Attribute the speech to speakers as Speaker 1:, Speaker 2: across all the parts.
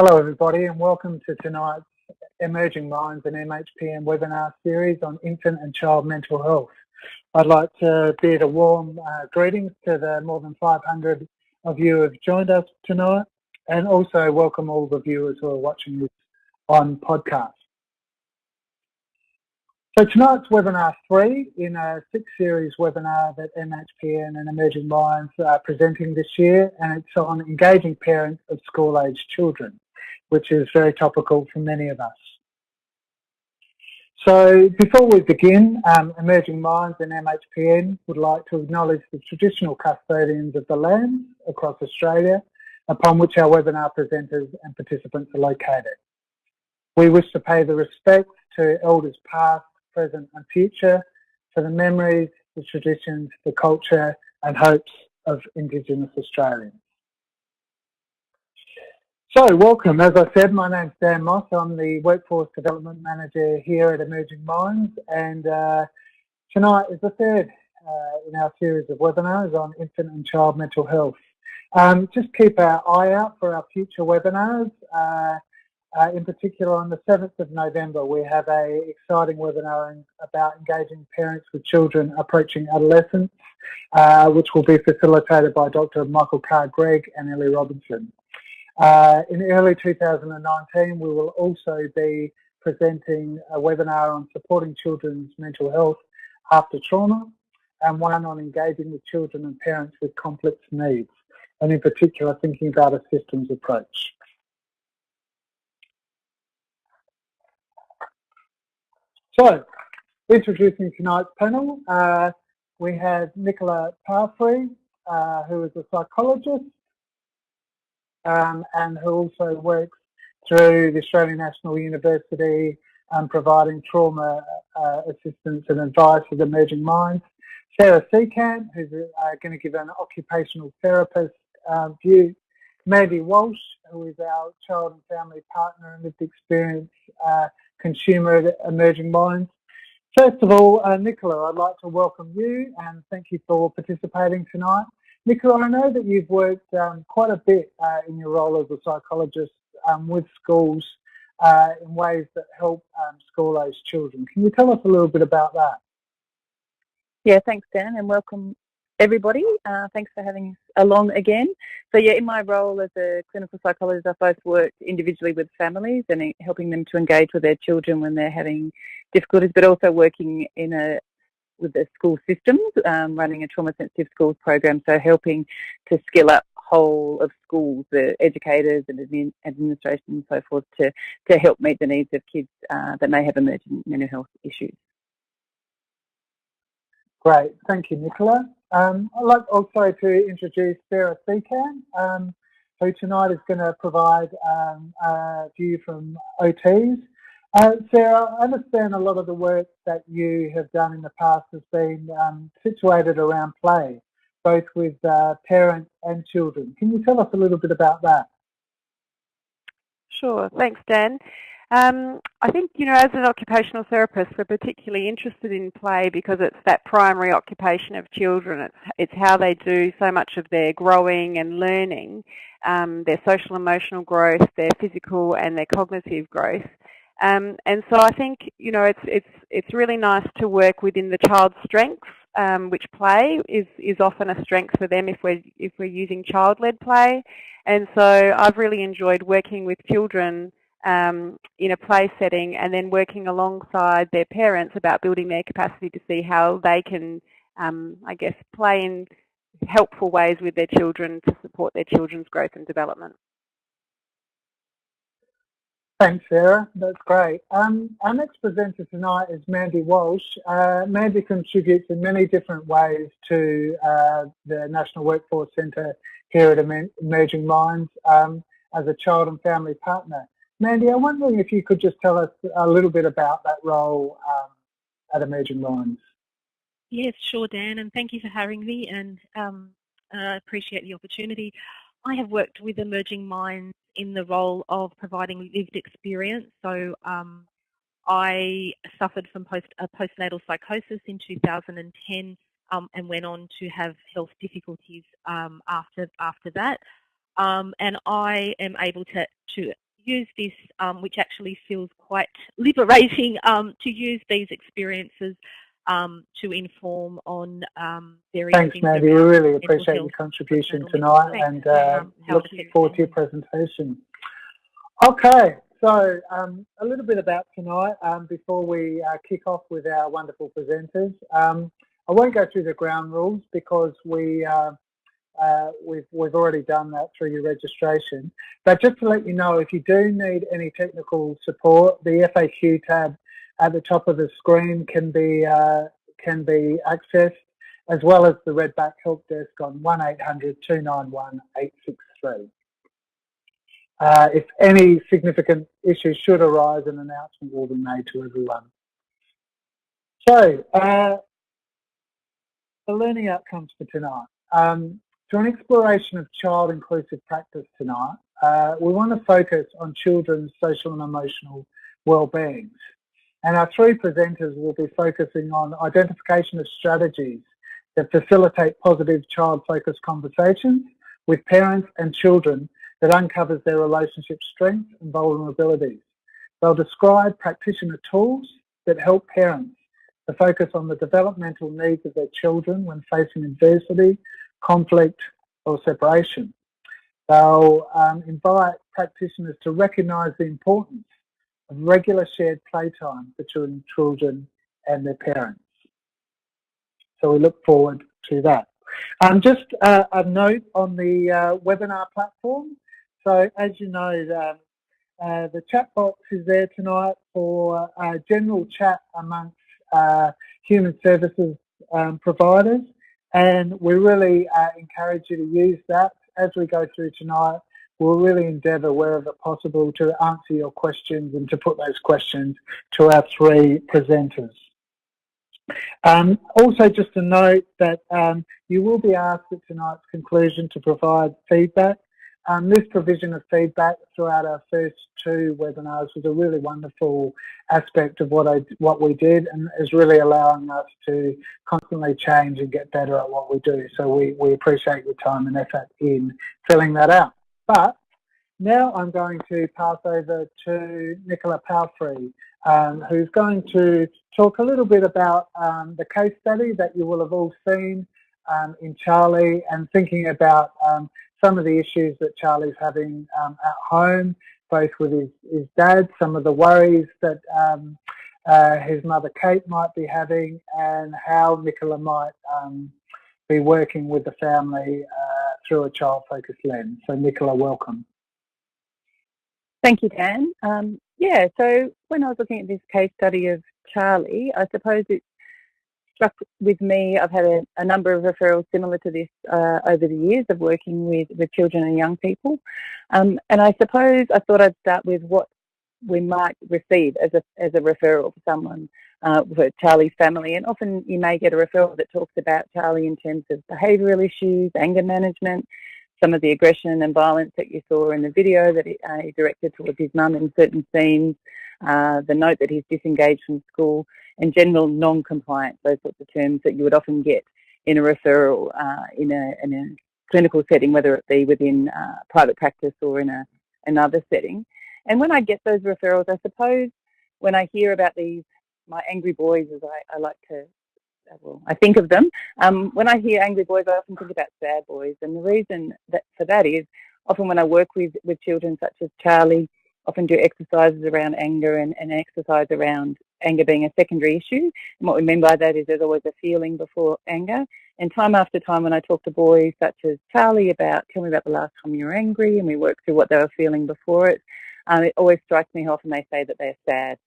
Speaker 1: Hello everybody and welcome to tonight's Emerging Minds and MHPN webinar series on infant and child mental health. I'd like to bid a warm greetings to the more than 500 of you who have joined us tonight, and also welcome all the viewers who are watching this on podcast. So tonight's webinar 3 in a 6-series webinar that MHPN and Emerging Minds are presenting this year, and it's on engaging parents of school-aged children, which is very topical for many of us. So before we begin, Emerging Minds and MHPN would like to acknowledge the traditional custodians of the land across Australia upon which our webinar presenters and participants are located. We wish to pay the respect to elders past, present and future for the memories, the traditions, the culture and hopes of Indigenous Australians. So welcome, as I said, my name's Dan Moss. I'm the Workforce Development Manager here at Emerging Minds, and tonight is the third in our series of webinars on infant and child mental health. Just keep our eye out for our future webinars. In particular, on the 7th of November, we have an exciting webinar about engaging parents with children approaching adolescence, which will be facilitated by Dr. Michael Carr-Gregg and Ellie Robinson. In early 2019, we will also be presenting a webinar on supporting children's mental health after trauma, and one on engaging with children and parents with complex needs, and in particular thinking about a systems approach. So, introducing tonight's panel, we have Nicola Palfrey, who is a psychologist and who also works through the Australian National University providing trauma assistance and advice with Emerging Minds. Sarah Seekamp, who's going to give an occupational therapist view. Mandy Walsh, who is our child and family partner and lived experience consumer at Emerging Minds. First of all, Nicola, I'd like to welcome you and thank you for participating tonight. Nicola, I know that you've worked quite a bit in your role as a psychologist with schools in ways that help school-aged children. Can you tell us a little bit about that?
Speaker 2: Yeah, thanks, Dan, and welcome everybody. Thanks for having us along again. So yeah, in my role as a clinical psychologist, I've both worked individually with families and helping them to engage with their children when they're having difficulties, but also working with the school systems, running a trauma-sensitive schools program, so helping to skill up whole of schools, the educators and administration and so forth, to help meet the needs of kids that may have emerging mental health issues.
Speaker 1: Great, thank you, Nicola. I'd like also to introduce Sarah Seekamp, who tonight is going to provide a view from OTs. Sarah, I understand a lot of the work that you have done in the past has been situated around play, both with parents and children. Can you tell us a little bit about that?
Speaker 3: Sure, thanks, Dan. I think, as an occupational therapist, we're particularly interested in play because it's that primary occupation of children. It's how they do so much of their growing and learning, their social emotional growth, their physical and their cognitive growth. And so I think, it's really nice to work within the child's strengths, which play is often a strength for them if we're using child-led play. And so I've really enjoyed working with children in a play setting and then working alongside their parents about building their capacity to see how they can, play in helpful ways with their children to support their children's growth and development.
Speaker 1: Thanks, Sarah. That's great. Our next presenter tonight is Mandy Walsh. Mandy contributes in many different ways to the National Workforce Centre here at Emerging Minds as a child and family partner. Mandy, I'm wondering if you could just tell us a little bit about that role at Emerging Minds.
Speaker 4: Yes, sure, Dan, and thank you for having me, and I appreciate the opportunity. I have worked with Emerging Minds in the role of providing lived experience. So I suffered from postnatal psychosis in 2010 and went on to have health difficulties after that. And I am able to use this, which actually feels quite liberating, to use these experiences to inform on various
Speaker 1: Thanks,
Speaker 4: things
Speaker 1: Mandy. We
Speaker 4: around
Speaker 1: really
Speaker 4: mental
Speaker 1: appreciate
Speaker 4: health,
Speaker 1: your contribution
Speaker 4: maternal
Speaker 1: tonight,
Speaker 4: mental
Speaker 1: and
Speaker 4: health, how it
Speaker 1: looking
Speaker 4: affects
Speaker 1: forward to your
Speaker 4: families.
Speaker 1: presentation. Okay, so a little bit about tonight before we kick off with our wonderful presenters. I won't go through the ground rules because we've already done that through your registration. But just to let you know, if you do need any technical support, the FAQ tab at the top of the screen can be accessed, as well as the Redback Help Desk on 1800 291 863. If any significant issues should arise, an announcement will be made to everyone. So, the learning outcomes for tonight. Through an exploration of child-inclusive practice tonight, we want to focus on children's social and emotional well-being. And our three presenters will be focusing on identification of strategies that facilitate positive child-focused conversations with parents and children that uncovers their relationship strengths and vulnerabilities. They'll describe practitioner tools that help parents to focus on the developmental needs of their children when facing adversity, conflict, or separation. They'll invite practitioners to recognise the importance of regular shared playtime between children and their parents. So we look forward to that. Just a note on the webinar platform. So as you know, the chat box is there tonight for general chat amongst human services providers, and we really encourage you to use that as we go through tonight. We'll really endeavour wherever possible to answer your questions and to put those questions to our three presenters. Also, just a note that you will be asked at tonight's conclusion to provide feedback. This provision of feedback throughout our first two webinars was a really wonderful aspect of what we did, and is really allowing us to constantly change and get better at what we do. So we appreciate your time and effort in filling that out. But now I'm going to pass over to Nicola Palfrey, who's going to talk a little bit about the case study that you will have all seen in Charlie, and thinking about some of the issues that Charlie's having at home, both with his dad, some of the worries that his mother Kate might be having, and how Nicola might be working with the family through a child-focused lens. So Nicola, welcome.
Speaker 2: Thank you, Dan. Yeah, so when I was looking at this case study of Charlie, I suppose it struck with me. I've had a number of referrals similar to this over the years of working with children and young people. And I suppose I thought I'd start with what we might receive as a referral for someone, for Charlie's family. And often you may get a referral that talks about Charlie in terms of behavioural issues, anger management, some of the aggression and violence that you saw in the video that he directed towards his mum in certain scenes, the note that he's disengaged from school, and general non-compliance, those sorts of terms that you would often get in a referral in a clinical setting, whether it be within private practice or in another setting. And when I get those referrals, I suppose when I hear about these, my angry boys, as I like to, well, I think of them. When I hear angry boys, I often think about sad boys. And the reason for that is often when I work with children such as Charlie, often do exercises around anger and exercise around anger being a secondary issue. And what we mean by that is there's always a feeling before anger. And time after time when I talk to boys such as Charlie about, tell me about the last time you were angry, and we work through what they were feeling before it, it always strikes me how often they say that they're sad.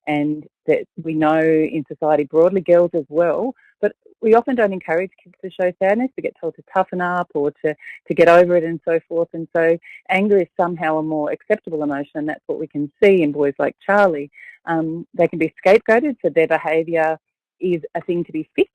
Speaker 2: And that we know in society broadly, girls as well, but we often don't encourage kids to show sadness. We get told to toughen up or to get over it and so forth. And so anger is somehow a more acceptable emotion, and that's what we can see in boys like Charlie. They can be scapegoated, so their behaviour is a thing to be fixed,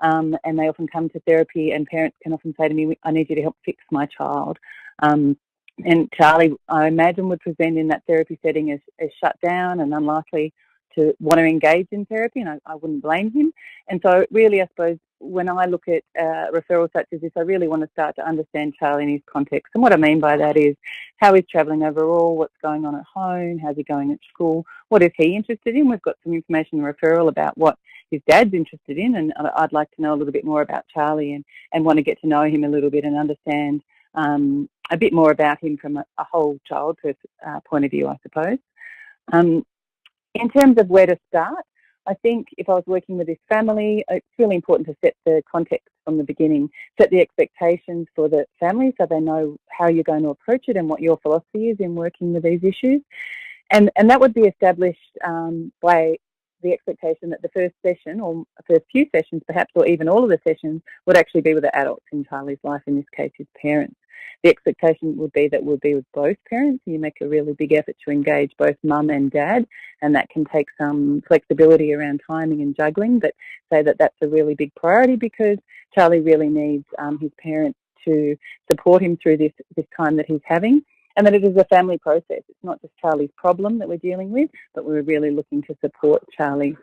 Speaker 2: and they often come to therapy, and parents can often say to me, I need you to help fix my child. And Charlie, I imagine, would present in that therapy setting as shut down and unlikely to want to engage in therapy, and I wouldn't blame him. And so really, I suppose, when I look at referrals such as this, I really want to start to understand Charlie in his context. And what I mean by that is how he's travelling overall, what's going on at home, how's he going at school, what is he interested in. We've got some information in referral about what his dad's interested in, and I'd like to know a little bit more about Charlie and want to get to know him a little bit and understand a bit more about him from a whole child point of view, I suppose. In terms of where to start, I think if I was working with this family, it's really important to set the context from the beginning, set the expectations for the family so they know how you're going to approach it and what your philosophy is in working with these issues. And that would be established by the expectation that the first session, or first few sessions perhaps, or even all of the sessions, would actually be with the adults in Charlie's life, in this case his parents. The expectation would be that we'll be with both parents. You make a really big effort to engage both mum and dad, and that can take some flexibility around timing and juggling, but say that that's a really big priority because Charlie really needs his parents to support him through this time that he's having, and that it is a family process. It's not just Charlie's problem that we're dealing with, but we're really looking to support Charlie.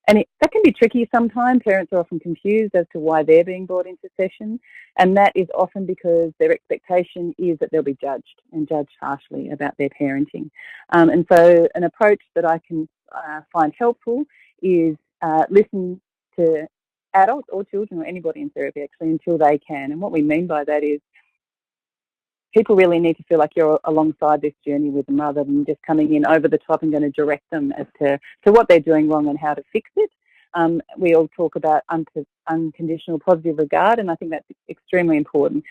Speaker 2: And that can be tricky sometimes. Parents are often confused as to why they're being brought into session, and that is often because their expectation is that they'll be judged and judged harshly about their parenting. And so an approach that I can find helpful is listen to adults or children or anybody in therapy actually until they can. And what we mean by that is people really need to feel like you're alongside this journey with them rather than just coming in over the top and going to direct them as to what they're doing wrong and how to fix it. We all talk about unconditional positive regard, and I think that's extremely important.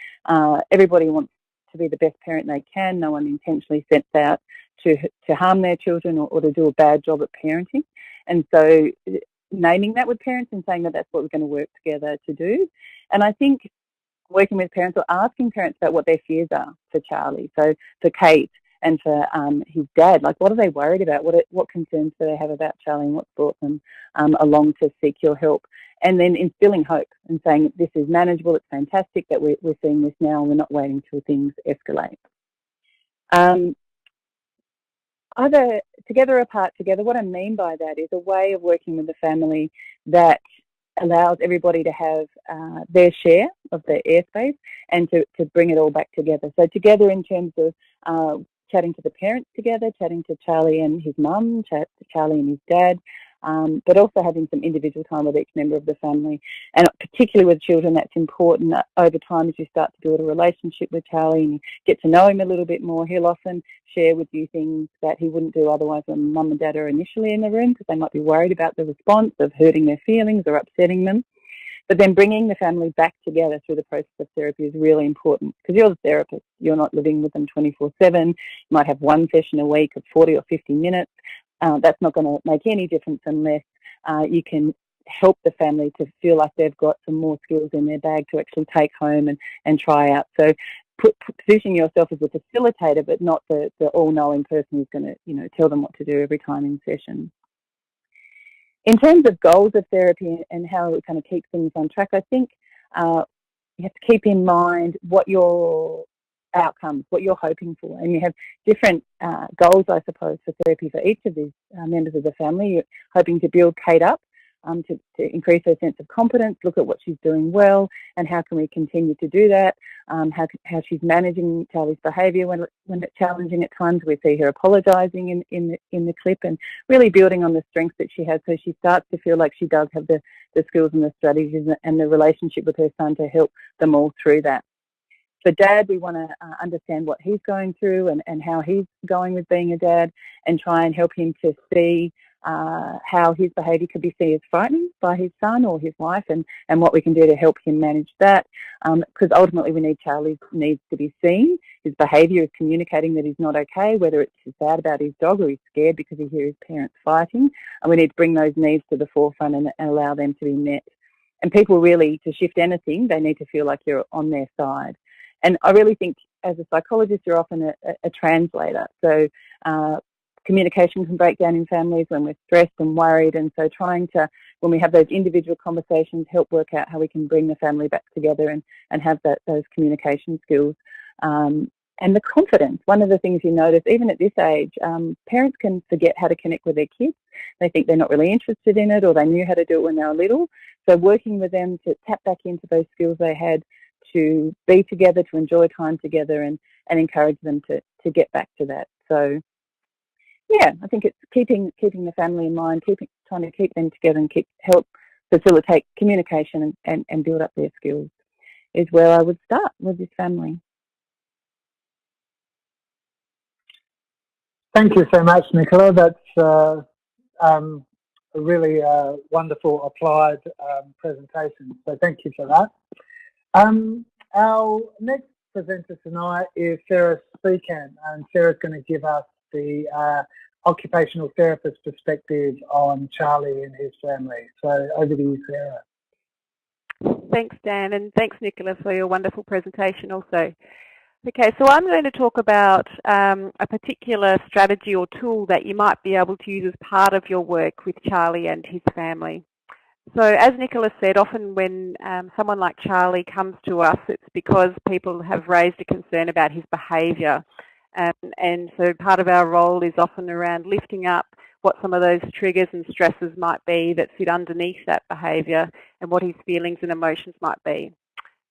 Speaker 2: Everybody wants to be the best parent they can. No one intentionally sets out to harm their children or to do a bad job at parenting. And so naming that with parents and saying that that's what we're going to work together to do. And I think working with parents or asking parents about what their fears are for Charlie. So for Kate and for his dad, like what are they worried about? What concerns do they have about Charlie and what's brought them along to seek your help? And then instilling hope and saying this is manageable, it's fantastic that we're seeing this now and we're not waiting till things escalate. Either together or apart together, what I mean by that is a way of working with the family that allows everybody to have their share of the airspace and to bring it all back together. So together in terms of chatting to the parents together, chatting to Charlie and his mum, chat to Charlie and his dad, but also having some individual time with each member of the family. And particularly with children, that's important over time as you start to build a relationship with Charlie and you get to know him a little bit more. He'll often share with you things that he wouldn't do otherwise when mum and dad are initially in the room because they might be worried about the response of hurting their feelings or upsetting them. But then bringing the family back together through the process of therapy is really important because you're the therapist. You're not living with them 24/7. You might have one session a week of 40 or 50 minutes. That's not going to make any difference unless you can help the family to feel like they've got some more skills in their bag to actually take home and try out. So positioning yourself as a facilitator, but not the all-knowing person who's going to tell them what to do every time in session. In terms of goals of therapy and how it kind of keeps things on track, I think you have to keep in mind what your outcomes, what you're hoping for. And you have different goals, I suppose, for therapy for each of these members of the family. You're hoping to build Kate up, to increase her sense of competence, look at what she's doing well and how can we continue to do that, how she's managing Charlie's behaviour when it's challenging at times. We see her apologising in the clip and really building on the strengths that she has so she starts to feel like she does have the skills and the strategies and the relationship with her son to help them all through that. For Dad, we want to understand what he's going through and how he's going with being a dad and try and help him to see how his behaviour could be seen as frightening by his son or his wife and what we can do to help him manage that. Because ultimately we need Charlie's needs to be seen. His behaviour is communicating that he's not okay, whether it's he's sad about his dog or he's scared because he hears his parents fighting. And we need to bring those needs to the forefront and allow them to be met. And people really, to shift anything, they need to feel like you're on their side. And I really think as a psychologist, you're often a translator. So communication can break down in families when we're stressed and worried. And so trying to, when we have those individual conversations, help work out how we can bring the family back together and have those communication skills And the confidence, one of the things you notice, even at this age, parents can forget how to connect with their kids. They think they're not really interested in it, or they knew how to do it when they were little. So working with them to tap back into those skills they had to be together, to enjoy time together, and encourage them to get back to that. So yeah, I think it's keeping the family in mind, trying to keep them together and help facilitate communication and build up their skills is where I would start with this family.
Speaker 1: Thank you so much, Nicola. That's a really wonderful applied presentation. So thank you for that. Our next presenter tonight is Sarah Seekamp, and Sarah's going to give us the occupational therapist perspective on Charlie and his family. So over to you, Sarah.
Speaker 3: Thanks, Dan, and thanks, Nicola, for your wonderful presentation also. Okay, so I'm going to talk about a particular strategy or tool that you might be able to use as part of your work with Charlie and his family. So as Nicola said, often when someone like Charlie comes to us, it's because people have raised a concern about his behaviour. And so part of our role is often around lifting up what some of those triggers and stresses might be that sit underneath that behaviour and what his feelings and emotions might be.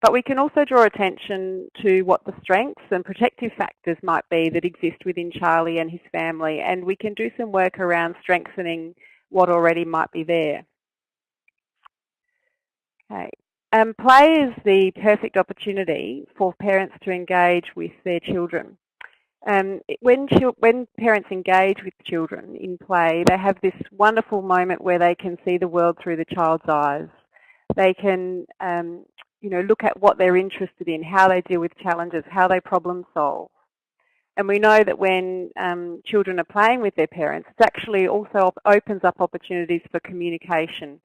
Speaker 3: But we can also draw attention to what the strengths and protective factors might be that exist within Charlie and his family, and we can do some work around strengthening what already might be there. Okay. Play is the perfect opportunity for parents to engage with their children. When parents engage with children in play, they have this wonderful moment where they can see the world through the child's eyes. They can look at what they're interested in, how they deal with challenges, how they problem solve. And we know that when children are playing with their parents, it actually also opens up opportunities for communication.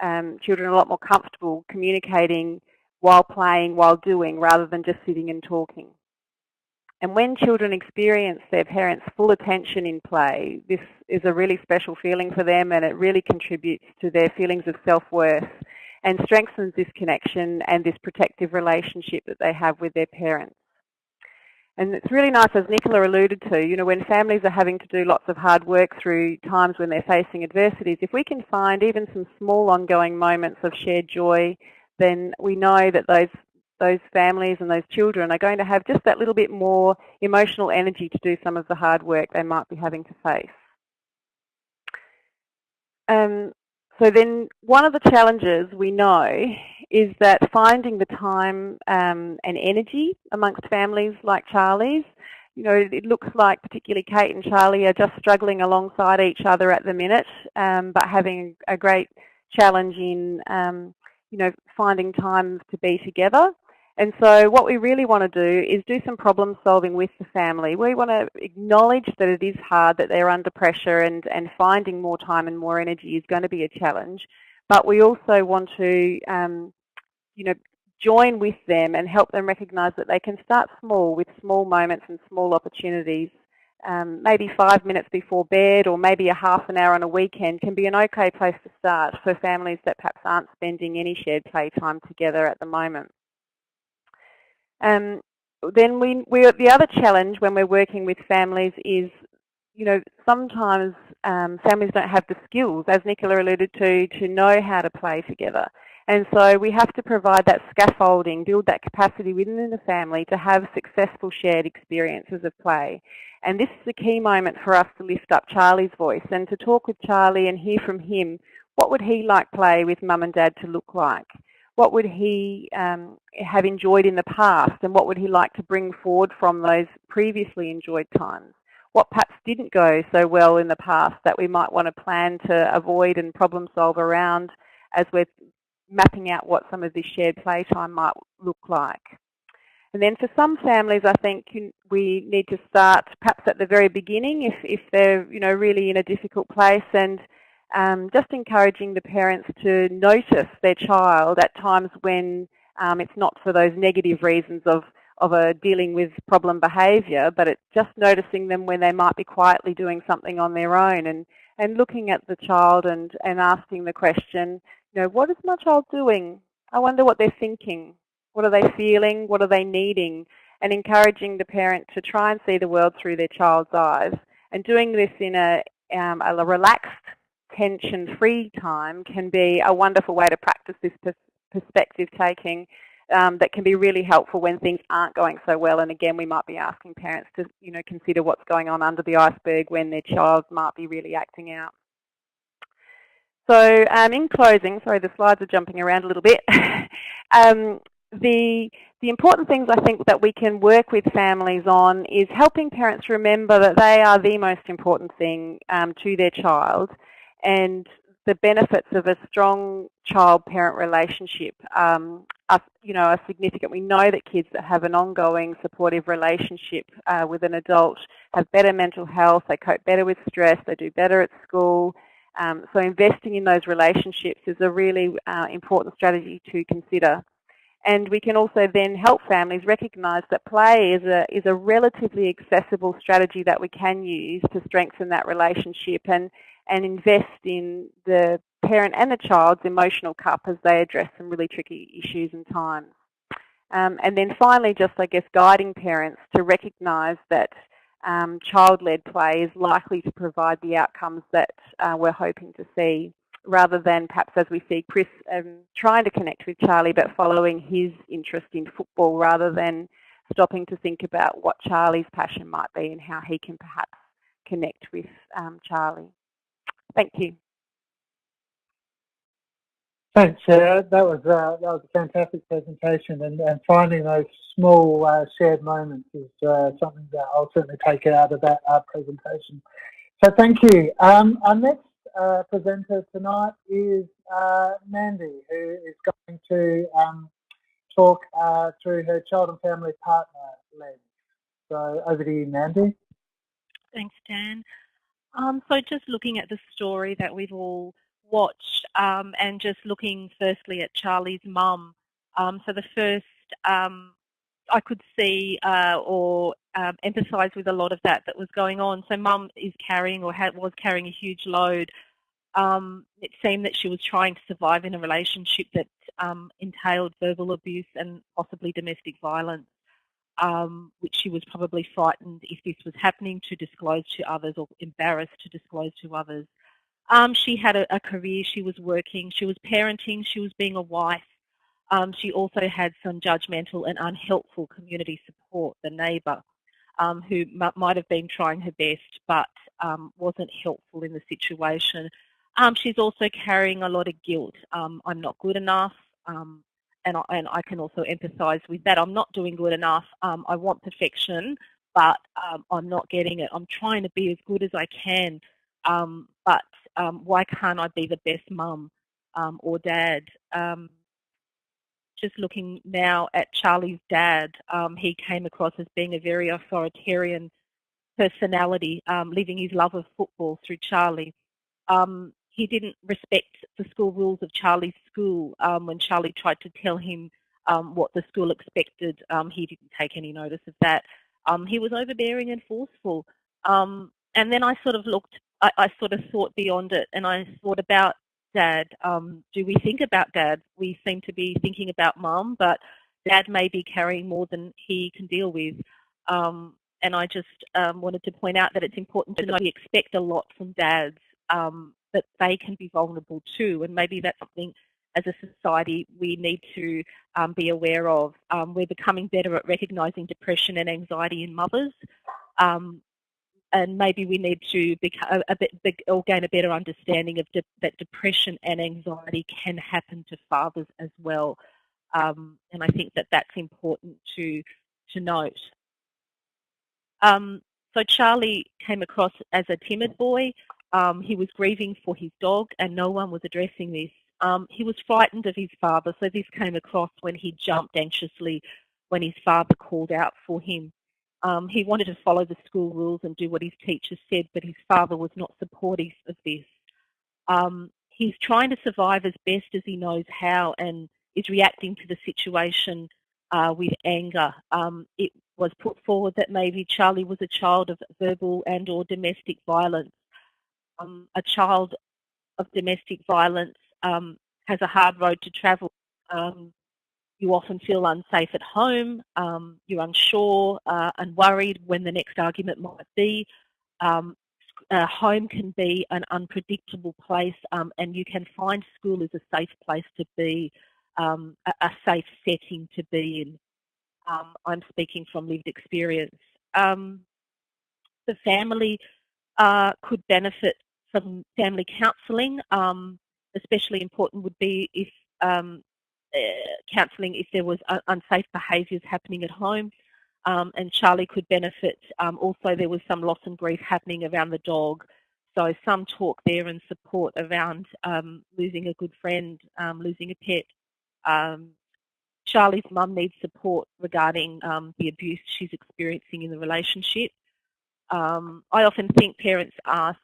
Speaker 3: Children are a lot more comfortable communicating while playing, while doing, rather than just sitting and talking. And when children experience their parents' full attention in play, this is a really special feeling for them, and it really contributes to their feelings of self-worth and strengthens this connection and this protective relationship that they have with their parents. And it's really nice, as Nicola alluded to, when families are having to do lots of hard work through times when they're facing adversities, if we can find even some small ongoing moments of shared joy, then we know that those families and those children are going to have just that little bit more emotional energy to do some of the hard work they might be having to face. So then one of the challenges we know is that finding the time and energy amongst families like Charlie's, it looks like particularly Kate and Charlie are just struggling alongside each other at the minute, but having a great challenge in, finding time to be together. And so what we really want to do is do some problem solving with the family. We want to acknowledge that it is hard, that they're under pressure, and finding more time and more energy is going to be a challenge. But we also want to, join with them and help them recognise that they can start small with small moments and small opportunities. Maybe 5 minutes before bed, or maybe a half an hour on a weekend can be an okay place to start for families that perhaps aren't spending any shared playtime together at the moment. Then the other challenge when we're working with families is, sometimes families don't have the skills, as Nicola alluded to know how to play together. And so we have to provide that scaffolding, build that capacity within the family to have successful shared experiences of play. And this is a key moment for us to lift up Charlie's voice and to talk with Charlie and hear from him, what would he like play with mum and dad to look like? What would he have enjoyed in the past, and what would he like to bring forward from those previously enjoyed times? What perhaps didn't go so well in the past that we might want to plan to avoid and problem solve around as we're mapping out what some of this shared playtime might look like. And then for some families, I think we need to start perhaps at the very beginning if they're really in a difficult place, and just encouraging the parents to notice their child at times when it's not for those negative reasons of dealing with problem behaviour, but it's just noticing them when they might be quietly doing something on their own, and looking at the child and asking the question, what is my child doing? I wonder what they're thinking. What are they feeling? What are they needing? and encouraging the parent to try and see the world through their child's eyes. And doing this in a relaxed, tension-free time can be a wonderful way to practice this perspective taking that can be really helpful when things aren't going so well. And again, we might be asking parents to, consider what's going on under the iceberg when their child might be really acting out. So in closing, sorry, the slides are jumping around a little bit. The important things I think that we can work with families on is helping parents remember that they are the most important thing to their child, and the benefits of a strong child-parent relationship are significant. We know that kids that have an ongoing supportive relationship with an adult have better mental health, they cope better with stress, they do better at school. So investing in those relationships is a really important strategy to consider. And we can also then help families recognise that play is a relatively accessible strategy that we can use to strengthen that relationship and invest in the parent and the child's emotional cup as they address some really tricky issues and times. And then finally, just I guess guiding parents to recognise that child-led play is likely to provide the outcomes that we're hoping to see, rather than perhaps as we see Chris trying to connect with Charlie but following his interest in football rather than stopping to think about what Charlie's passion might be and how he can perhaps connect with Charlie. Thank you.
Speaker 1: Thanks, Sarah. That was a fantastic presentation, and finding those small shared moments is something that I'll certainly take out of that presentation. So thank you. Our next presenter tonight is Mandy, who is going to talk through her child and family partner lens. So over to you, Mandy.
Speaker 4: Thanks, Dan. So just looking at the story that we've all watched and just looking firstly at Charlie's mum. So the first, I could see or empathise with a lot of that was going on. So mum is carrying or was carrying a huge load. It seemed that she was trying to survive in a relationship that entailed verbal abuse and possibly domestic violence, which she was probably frightened if this was happening to disclose to others or embarrassed to disclose to others. She had a career, she was working, she was parenting, she was being a wife. She also had some judgmental and unhelpful community support, the neighbour, who might have been trying her best but wasn't helpful in the situation. She's also carrying a lot of guilt. I'm not good enough, and I can also empathise with that. I'm not doing good enough. I want perfection, but I'm not getting it. I'm trying to be as good as I can, but why can't I be the best mum or dad? Just looking now at Charlie's dad, he came across as being a very authoritarian personality, living his love of football through Charlie. He didn't respect the school rules of Charlie's school. When Charlie tried to tell him what the school expected, he didn't take any notice of that. He was overbearing and forceful. And then I sort of looked, I sort of thought beyond it, and I thought about Dad. Do we think about Dad? We seem to be thinking about Mum, but Dad may be carrying more than he can deal with. And I just wanted to point out that it's important to know we expect a lot from dads, but they can be vulnerable too, and maybe that's something as a society we need to be aware of. We're becoming better at recognising depression and anxiety in mothers, and maybe we need to become gain a better understanding of that depression and anxiety can happen to fathers as well, and I think that that's important to note. So Charlie came across as a timid boy. He was grieving for his dog and no one was addressing this. He was frightened of his father, so this came across when he jumped anxiously when his father called out for him. He wanted to follow the school rules and do what his teacher said, but his father was not supportive of this. He's trying to survive as best as he knows how and is reacting to the situation with anger. It was put forward that maybe Charlie was a child of verbal and or domestic violence. A child of domestic violence has a hard road to travel. You often feel unsafe at home. You're unsure and worried when the next argument might be. Home can be an unpredictable place, and you can find school is a safe place to be, a safe setting to be in. I'm speaking from lived experience. The family could benefit from family counselling. Especially important would be if counselling if there was unsafe behaviours happening at home. And Charlie could benefit. Also, there was some loss and grief happening around the dog. So some talk there and support around losing a good friend, losing a pet. Charlie's mum needs support regarding the abuse she's experiencing in the relationship. I often think parents ask,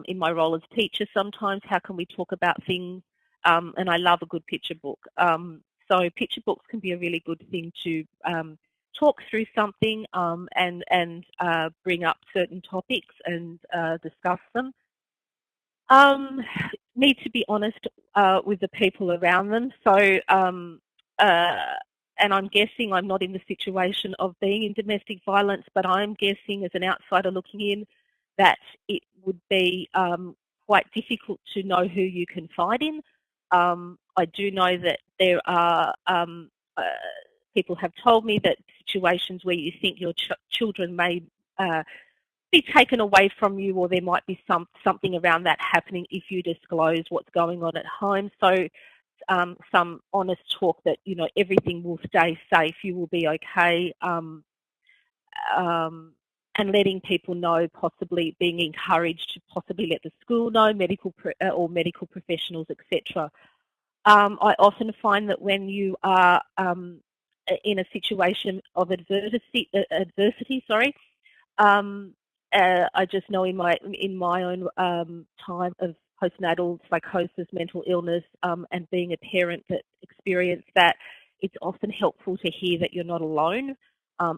Speaker 4: in my role as teacher sometimes, how can we talk about things? And I love a good picture book. So picture books can be a really good thing to talk through something and bring up certain topics and discuss them. Need to be honest with the people around them. So, and I'm guessing I'm not in the situation of being in domestic violence, but I'm guessing as an outsider looking in that it would be quite difficult to know who you confide in. I do know that there are people have told me that situations where you think your children may be taken away from you, or there might be something around that happening if you disclose what's going on at home. So some honest talk that, you know, everything will stay safe, you will be okay, and letting people know, possibly being encouraged to possibly let the school know, medical professionals, etc. I often find that when you are in a situation of adversity, I just know in my own time of postnatal psychosis, mental illness, and being a parent that experienced that, it's often helpful to hear that you're not alone.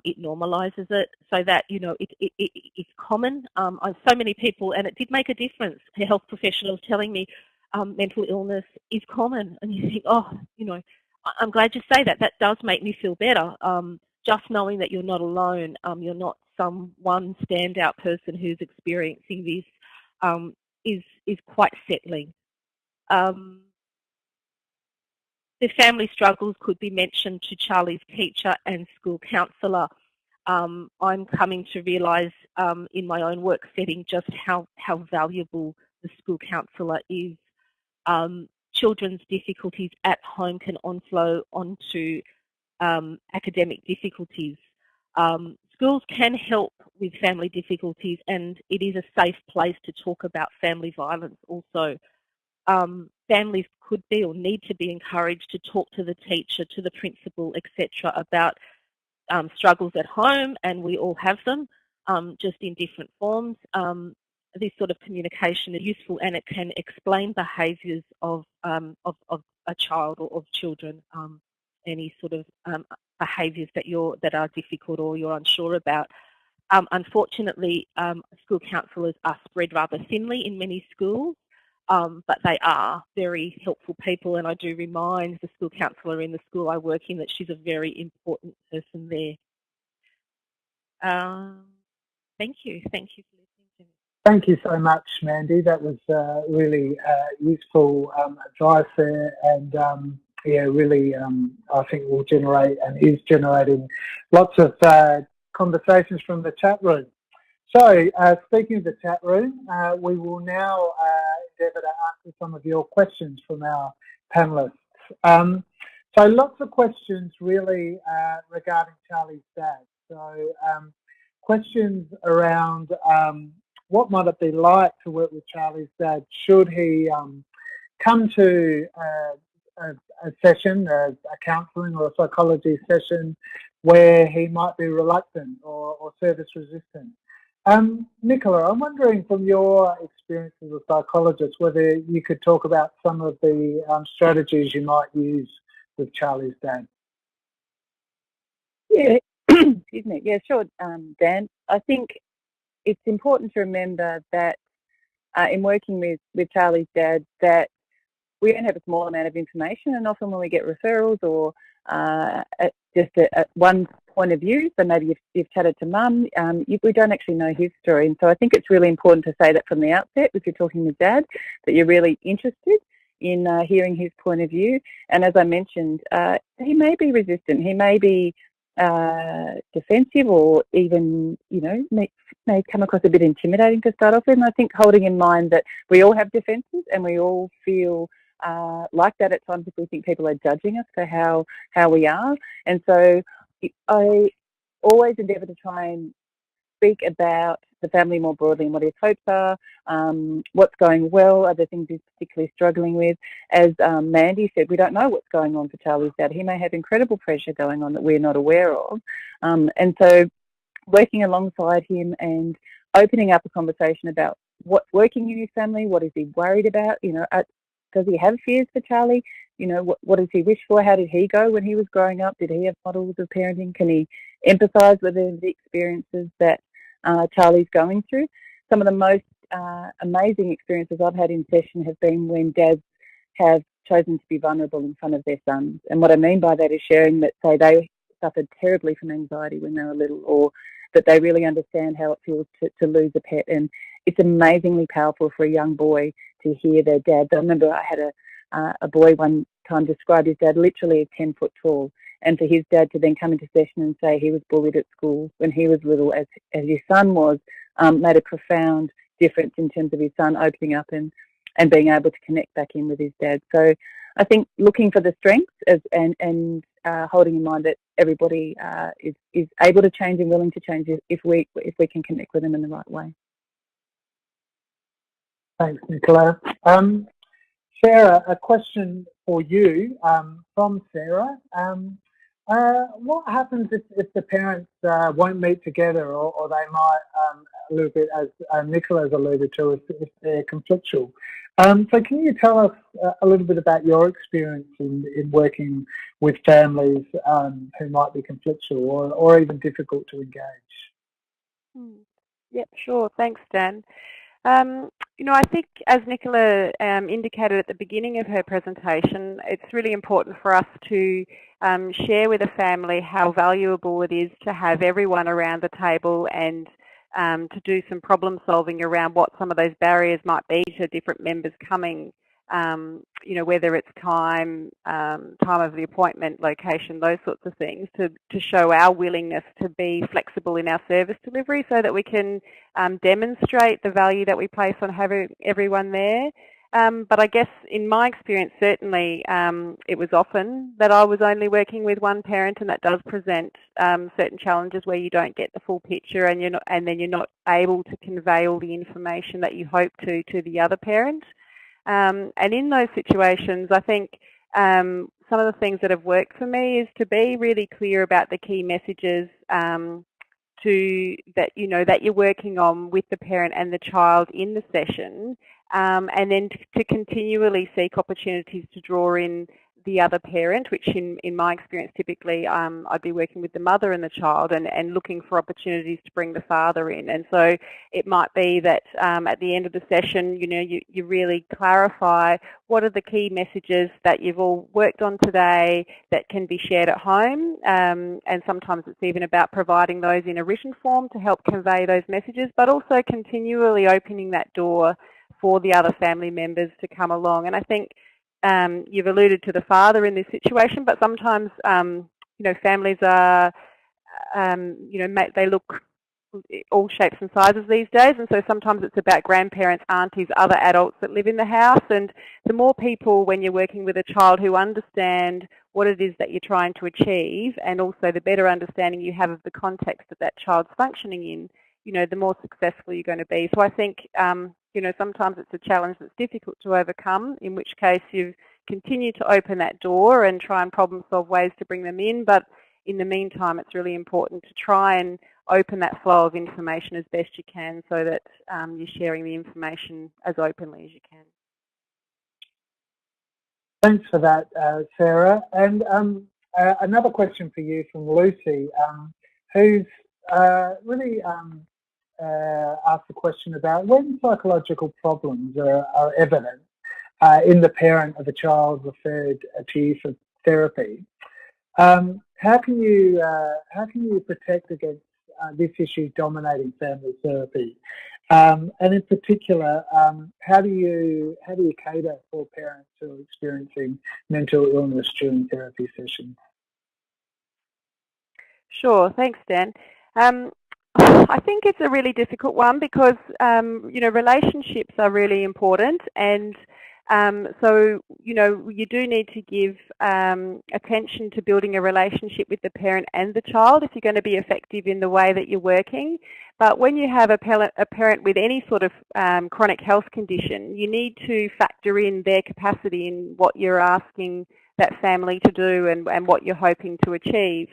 Speaker 4: It normalises it, so that, you know, it's common. So many people, and it did make a difference, health professionals telling me mental illness is common, and you think, oh, you know, I'm glad you say that. That does make me feel better. Just knowing that you're not alone, you're not some one standout person who's experiencing this, is quite settling. The family struggles could be mentioned to Charlie's teacher and school counsellor. I'm coming to realise in my own work setting just how valuable the school counsellor is. Children's difficulties at home can flow onto academic difficulties. Schools can help with family difficulties, and it is a safe place to talk about family violence also. Families could be or need to be encouraged to talk to the teacher, to the principal, etc. about struggles at home, and we all have them, just in different forms. This sort of communication is useful, and it can explain behaviours of a child or of children, any sort of behaviours that are difficult or you're unsure about. Unfortunately, school counsellors are spread rather thinly in many schools, but they are very helpful people, and I do remind the school counsellor in the school I work in that she's a very important person there. Thank you for listening to me.
Speaker 1: Thank you so much, Mandy. That was really useful advice there, and yeah, really, I think will generate and is generating lots of conversations from the chat room. So, speaking of the chat room, we will now endeavour to answer some of your questions from our panellists. So, lots of questions really regarding Charlie's dad. So, questions around what might it be like to work with Charlie's dad? Should he come to a session, a counselling or a psychology session, where he might be reluctant or service resistant? Nicola, I'm wondering from your experience as a psychologist whether you could talk about some of the strategies you might use with Charlie's dad.
Speaker 2: Yeah, excuse me. Yeah, sure, Dan. I think it's important to remember that in working with Charlie's dad, that we only have a small amount of information, and often when we get referrals or just one point of view. So maybe you've chatted to mum, we don't actually know his story. And so I think it's really important to say that from the outset, if you're talking with dad, that you're really interested in hearing his point of view. And as I mentioned, he may be resistant, he may be defensive, or even, may come across a bit intimidating to start off with. And I think holding in mind that we all have defences and we all feel like that at times if we think people are judging us for how we are. And so I always endeavour to try and speak about the family more broadly and what his hopes are, what's going well, other things he's particularly struggling with. As Mandy said, we don't know what's going on for Charlie's dad. He may have incredible pressure going on that we're not aware of. And so working alongside him and opening up a conversation about what's working in his family, what is he worried about, does he have fears for Charlie? What does he wish for? How did he go when he was growing up? Did he have models of parenting? Can he empathise with the experiences that Charlie's going through? Some of the most amazing experiences I've had in session have been when dads have chosen to be vulnerable in front of their sons. And what I mean by that is sharing that, say, they suffered terribly from anxiety when they were little, or that they really understand how it feels to lose a pet. And it's amazingly powerful for a young boy to hear their dad. I remember I had a boy one time describe his dad literally as 10 foot tall, and for his dad to then come into session and say he was bullied at school when he was little, as his son was, made a profound difference in terms of his son opening up and being able to connect back in with his dad. So I think looking for the strengths and holding in mind that everybody is able to change and willing to change if we can connect with them in the right way.
Speaker 1: Thanks, Nicola. Sarah, a question for you from Sarah. What happens if the parents won't meet together, or they might, a little bit as Nicola's alluded to, if they're conflictual? So can you tell us a little bit about your experience in working with families who might be conflictual or even difficult to engage?
Speaker 3: Yep, sure. Thanks, Dan. I think, as Nicola indicated at the beginning of her presentation, it's really important for us to share with a family how valuable it is to have everyone around the table and to do some problem solving around what some of those barriers might be to different members coming, whether it's time of the appointment, location, those sorts of things, to show our willingness to be flexible in our service delivery so that we can demonstrate the value that we place on having everyone there. But I guess in my experience, certainly it was often that I was only working with one parent, and that does present certain challenges where you don't get the full picture and then you're not able to convey all the information that you hope to the other parent. And in those situations, I think some of the things that have worked for me is to be really clear about the key messages that you're working on with the parent and the child in the session, and then to continually seek opportunities to draw in the other parent, which in my experience typically I'd be working with the mother and the child and looking for opportunities to bring the father in. And so it might be that at the end of the session, you really clarify what are the key messages that you've all worked on today that can be shared at home, and sometimes it's even about providing those in a written form to help convey those messages, but also continually opening that door for the other family members to come along. And I think you've alluded to the father in this situation, but sometimes, families are, they look all shapes and sizes these days, and so sometimes it's about grandparents, aunties, other adults that live in the house. And the more people, when you're working with a child, who understand what it is that you're trying to achieve, and also the better understanding you have of the context that that child's functioning in, the more successful you're going to be. So I think, sometimes it's a challenge that's difficult to overcome, in which case you continue to open that door and try and problem solve ways to bring them in. But in the meantime, it's really important to try and open that flow of information as best you can so that you're sharing the information as openly as you can.
Speaker 1: Thanks for that, Sarah. And another question for you from Lucy, who's really asked a question about when psychological problems are evident in the parent of a child referred to you for therapy. how can you protect against this issue dominating family therapy? And in particular, how do you cater for parents who are experiencing mental illness during therapy sessions?
Speaker 3: Sure, thanks, Dan. I think it's a really difficult one because relationships are really important, and so you do need to give attention to building a relationship with the parent and the child if you're going to be effective in the way that you're working. But when you have a parent with any sort of chronic health condition, you need to factor in their capacity in what you're asking that family to do and what you're hoping to achieve.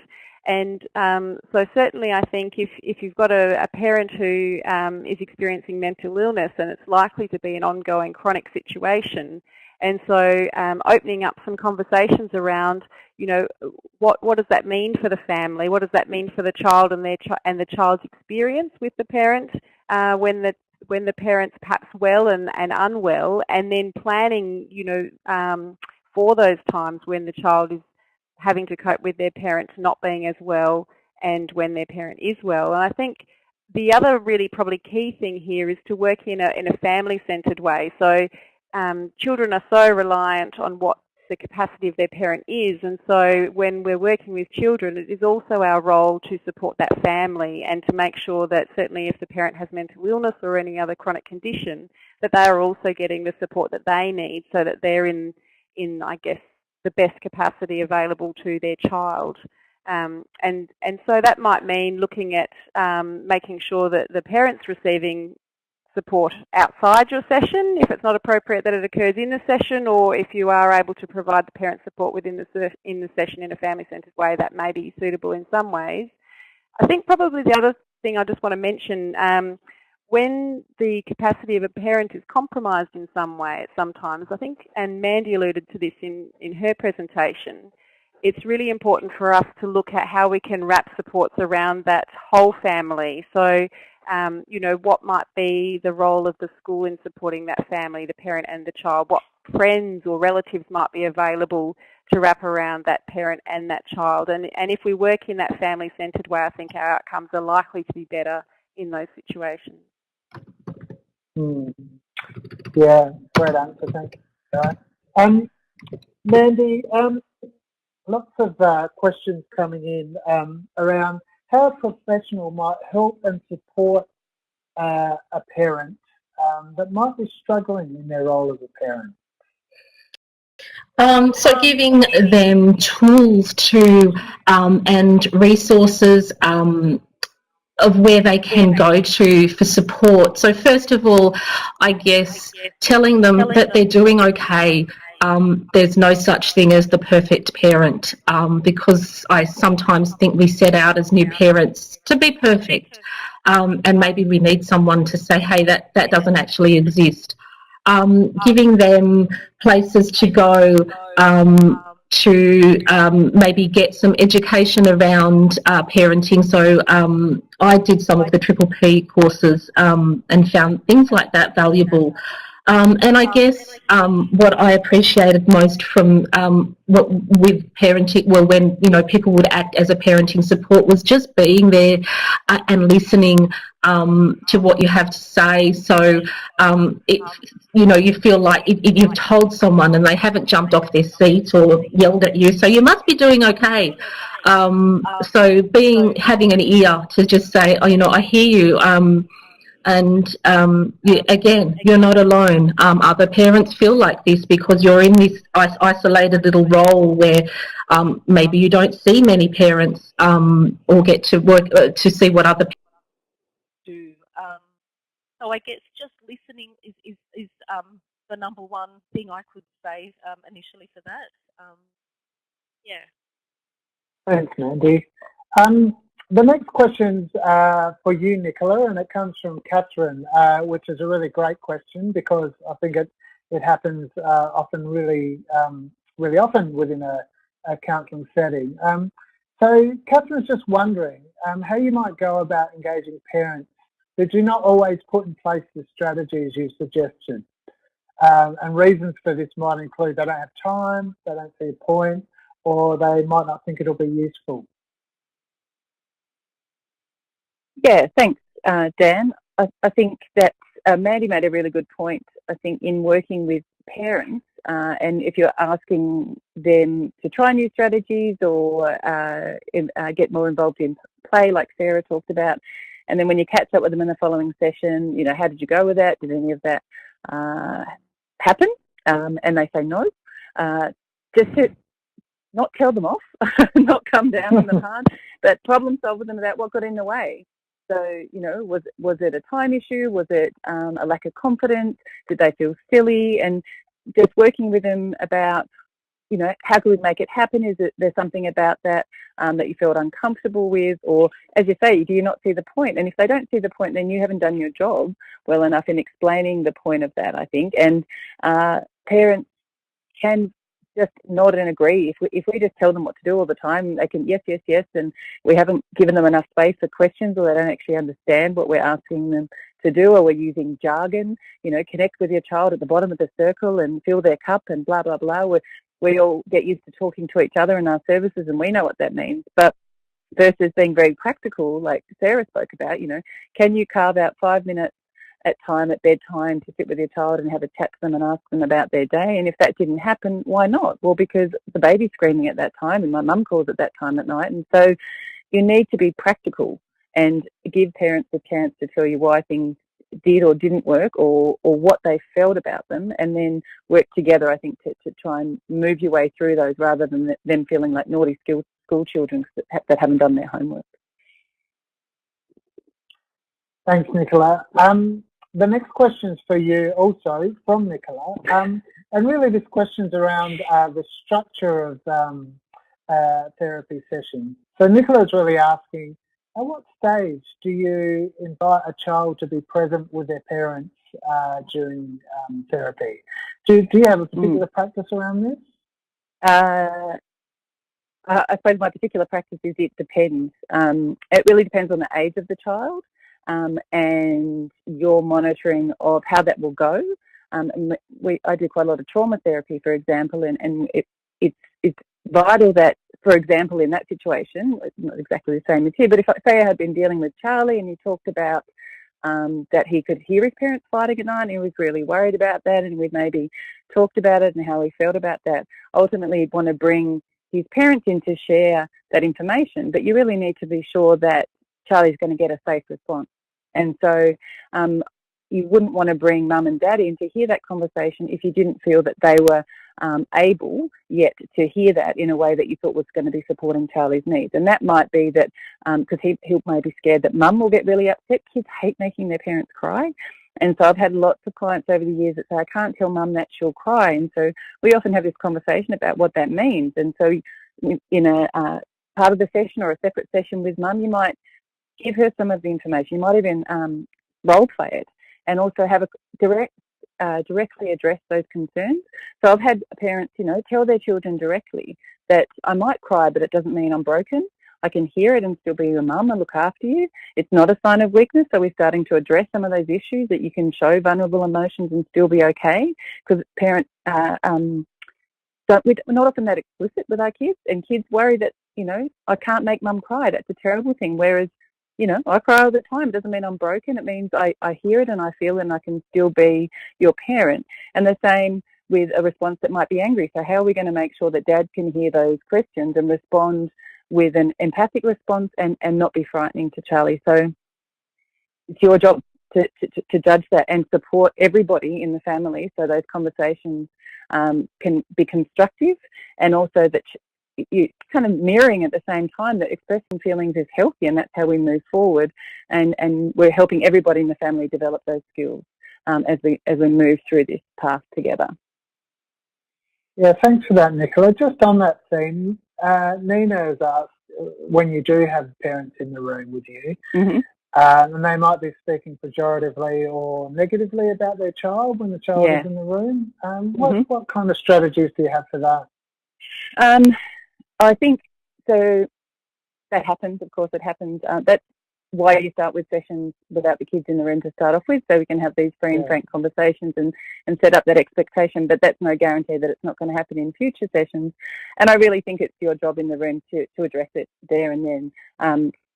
Speaker 3: And so certainly I think if you've got a parent who is experiencing mental illness, and it's likely to be an ongoing chronic situation, and so opening up some conversations around, what does that mean for the family? What does that mean for the child and the child's experience with the parent when the parent's perhaps well and unwell, and then planning, for those times when the child is having to cope with their parents not being as well and when their parent is well. And I think the other really probably key thing here is to work in a family-centred way. So children are so reliant on what the capacity of their parent is, and so when we're working with children, it is also our role to support that family and to make sure that certainly if the parent has mental illness or any other chronic condition, that they are also getting the support that they need so that they're in I guess, the best capacity available to their child. And so that might mean looking at making sure that the parent's receiving support outside your session, if it's not appropriate that it occurs in the session, or if you are able to provide the parent support within the session in a family-centred way, that may be suitable in some ways. I think probably the other thing I just want to mention, when the capacity of a parent is compromised in some way sometimes, I think, and Mandy alluded to this in her presentation, it's really important for us to look at how we can wrap supports around that whole family. So, what might be the role of the school in supporting that family, the parent and the child, what friends or relatives might be available to wrap around that parent and that child. And if we work in that family-centred way, I think our outcomes are likely to be better in those situations.
Speaker 1: Yeah, great answer, thank you. Mandy, lots of questions coming in around how a professional might help and support a parent that might be struggling in their role as a parent.
Speaker 5: So giving them tools to and resources of where they can go to for support. So first of all, I guess telling them that they're doing okay. There's no such thing as the perfect parent, because I sometimes think we set out as new parents to be perfect, and maybe we need someone to say, hey, that doesn't actually exist. Giving them places to go to maybe get some education around parenting. So I did some of the Triple P courses and found things like that valuable. And I guess what I appreciated most from with parenting, well, when people would act as a parenting support, was just being there and listening to what you have to say. So you feel like if you've told someone and they haven't jumped off their seat or yelled at you, so you must be doing okay. So having an ear to just say, I hear you. Again, you're not alone. Other parents feel like this because you're in this isolated little role where maybe you don't see many parents or get to work to see what other parents
Speaker 4: do. So I guess just listening is the number one thing I could say initially for that. Yeah.
Speaker 1: Thanks, Mandy. The next question's for you, Nicola, and it comes from Catherine, which is a really great question because I think it happens often, really often within a counselling setting. So Catherine's just wondering how you might go about engaging parents that do not always put in place the strategies you suggested. And reasons for this might include they don't have time, they don't see a point, or they might not think it'll be useful?
Speaker 2: Yeah, thanks, Dan. I think that Mandy made a really good point. I think in working with parents, and if you're asking them to try new strategies or get more involved in play, like Sarah talked about, and then when you catch up with them in the following session, how did you go with that? Did any of that happen? And they say no. Just to not tell them off, not come down on them hard, but problem solve with them about what got in the way. So, was it a time issue? Was it a lack of confidence? Did they feel silly? And just working with them about, how can we make it happen? Is there something about that that you felt uncomfortable with? Or, as you say, do you not see the point? And if they don't see the point, then you haven't done your job well enough in explaining the point of that, I think. And parents can just nod and agree. If we just tell them what to do all the time, they can yes, and we haven't given them enough space for questions, or they don't actually understand what we're asking them to do, or we're using jargon, connect with your child at the bottom of the circle and fill their cup and blah, blah, blah. We all get used to talking to each other in our services, and we know what that means. But versus being very practical, like Sarah spoke about, can you carve out 5 minutes at bedtime to sit with your child and have a chat to them and ask them about their day? And if that didn't happen, why not? Well, because the baby's screaming at that time and my mum calls at that time at night. And so you need to be practical and give parents a chance to tell you why things did or didn't work, or what they felt about them, and then work together, I think, to try and move your way through those, rather than them feeling like naughty school children that haven't done their homework.
Speaker 1: Thanks, Nicola. The next question is for you also, from Nicola. And really this question's around the structure of therapy sessions. So Nicola's really asking, at what stage do you invite a child to be present with their parents during therapy? Do you have a particular practice around this?
Speaker 2: I suppose my particular practice is it depends. It really depends on the age of the child. And your monitoring of how that will go. I do quite a lot of trauma therapy, for example, and it's vital that, for example, in that situation, it's not exactly the same as here, but if I had been dealing with Charlie and he talked about that he could hear his parents fighting at night and he was really worried about that, and we'd maybe talked about it and how he felt about that, ultimately you'd want to bring his parents in to share that information, but you really need to be sure that Charlie's going to get a safe response. And so you wouldn't want to bring mum and dad in to hear that conversation if you didn't feel that they were able yet to hear that in a way that you thought was going to be supporting Charlie's needs. And that might be that because he may be scared that mum will get really upset. Kids hate making their parents cry. And so I've had lots of clients over the years that say, I can't tell mum that she'll cry. And so we often have this conversation about what that means. And so in a part of the session or a separate session with mum, you might give her some of the information. You might even role play it, and also have a directly address those concerns. So I've had parents, tell their children directly that I might cry, but it doesn't mean I'm broken. I can hear it and still be your mum and look after you. It's not a sign of weakness. So we're starting to address some of those issues, that you can show vulnerable emotions and still be okay, because parents we're not often that explicit with our kids, and kids worry that, I can't make mum cry. That's a terrible thing. Whereas, I cry all the time. It doesn't mean I'm broken. It means I hear it and I feel it and I can still be your parent. And the same with a response that might be angry. So how are we going to make sure that dad can hear those questions and respond with an empathic response and not be frightening to Charlie? So it's your job to judge that and support everybody in the family so those conversations can be constructive, and also that you kind of mirroring at the same time that expressing feelings is healthy, and that's how we move forward, and we're helping everybody in the family develop those skills as we move through this path together.
Speaker 1: Yeah, thanks for that, Nicola. Just on that theme, Nina has asked, when you do have parents in the room with you, and they might be speaking pejoratively or negatively about their child when the child is in the room, what kind of strategies do you have for that?
Speaker 2: I think so. That happens, of course. It happens. But why you start with sessions without the kids in the room to start off with, so we can have these free and frank conversations and set up that expectation, but that's no guarantee that it's not going to happen in future sessions. And I really think it's your job in the room to address it there and then,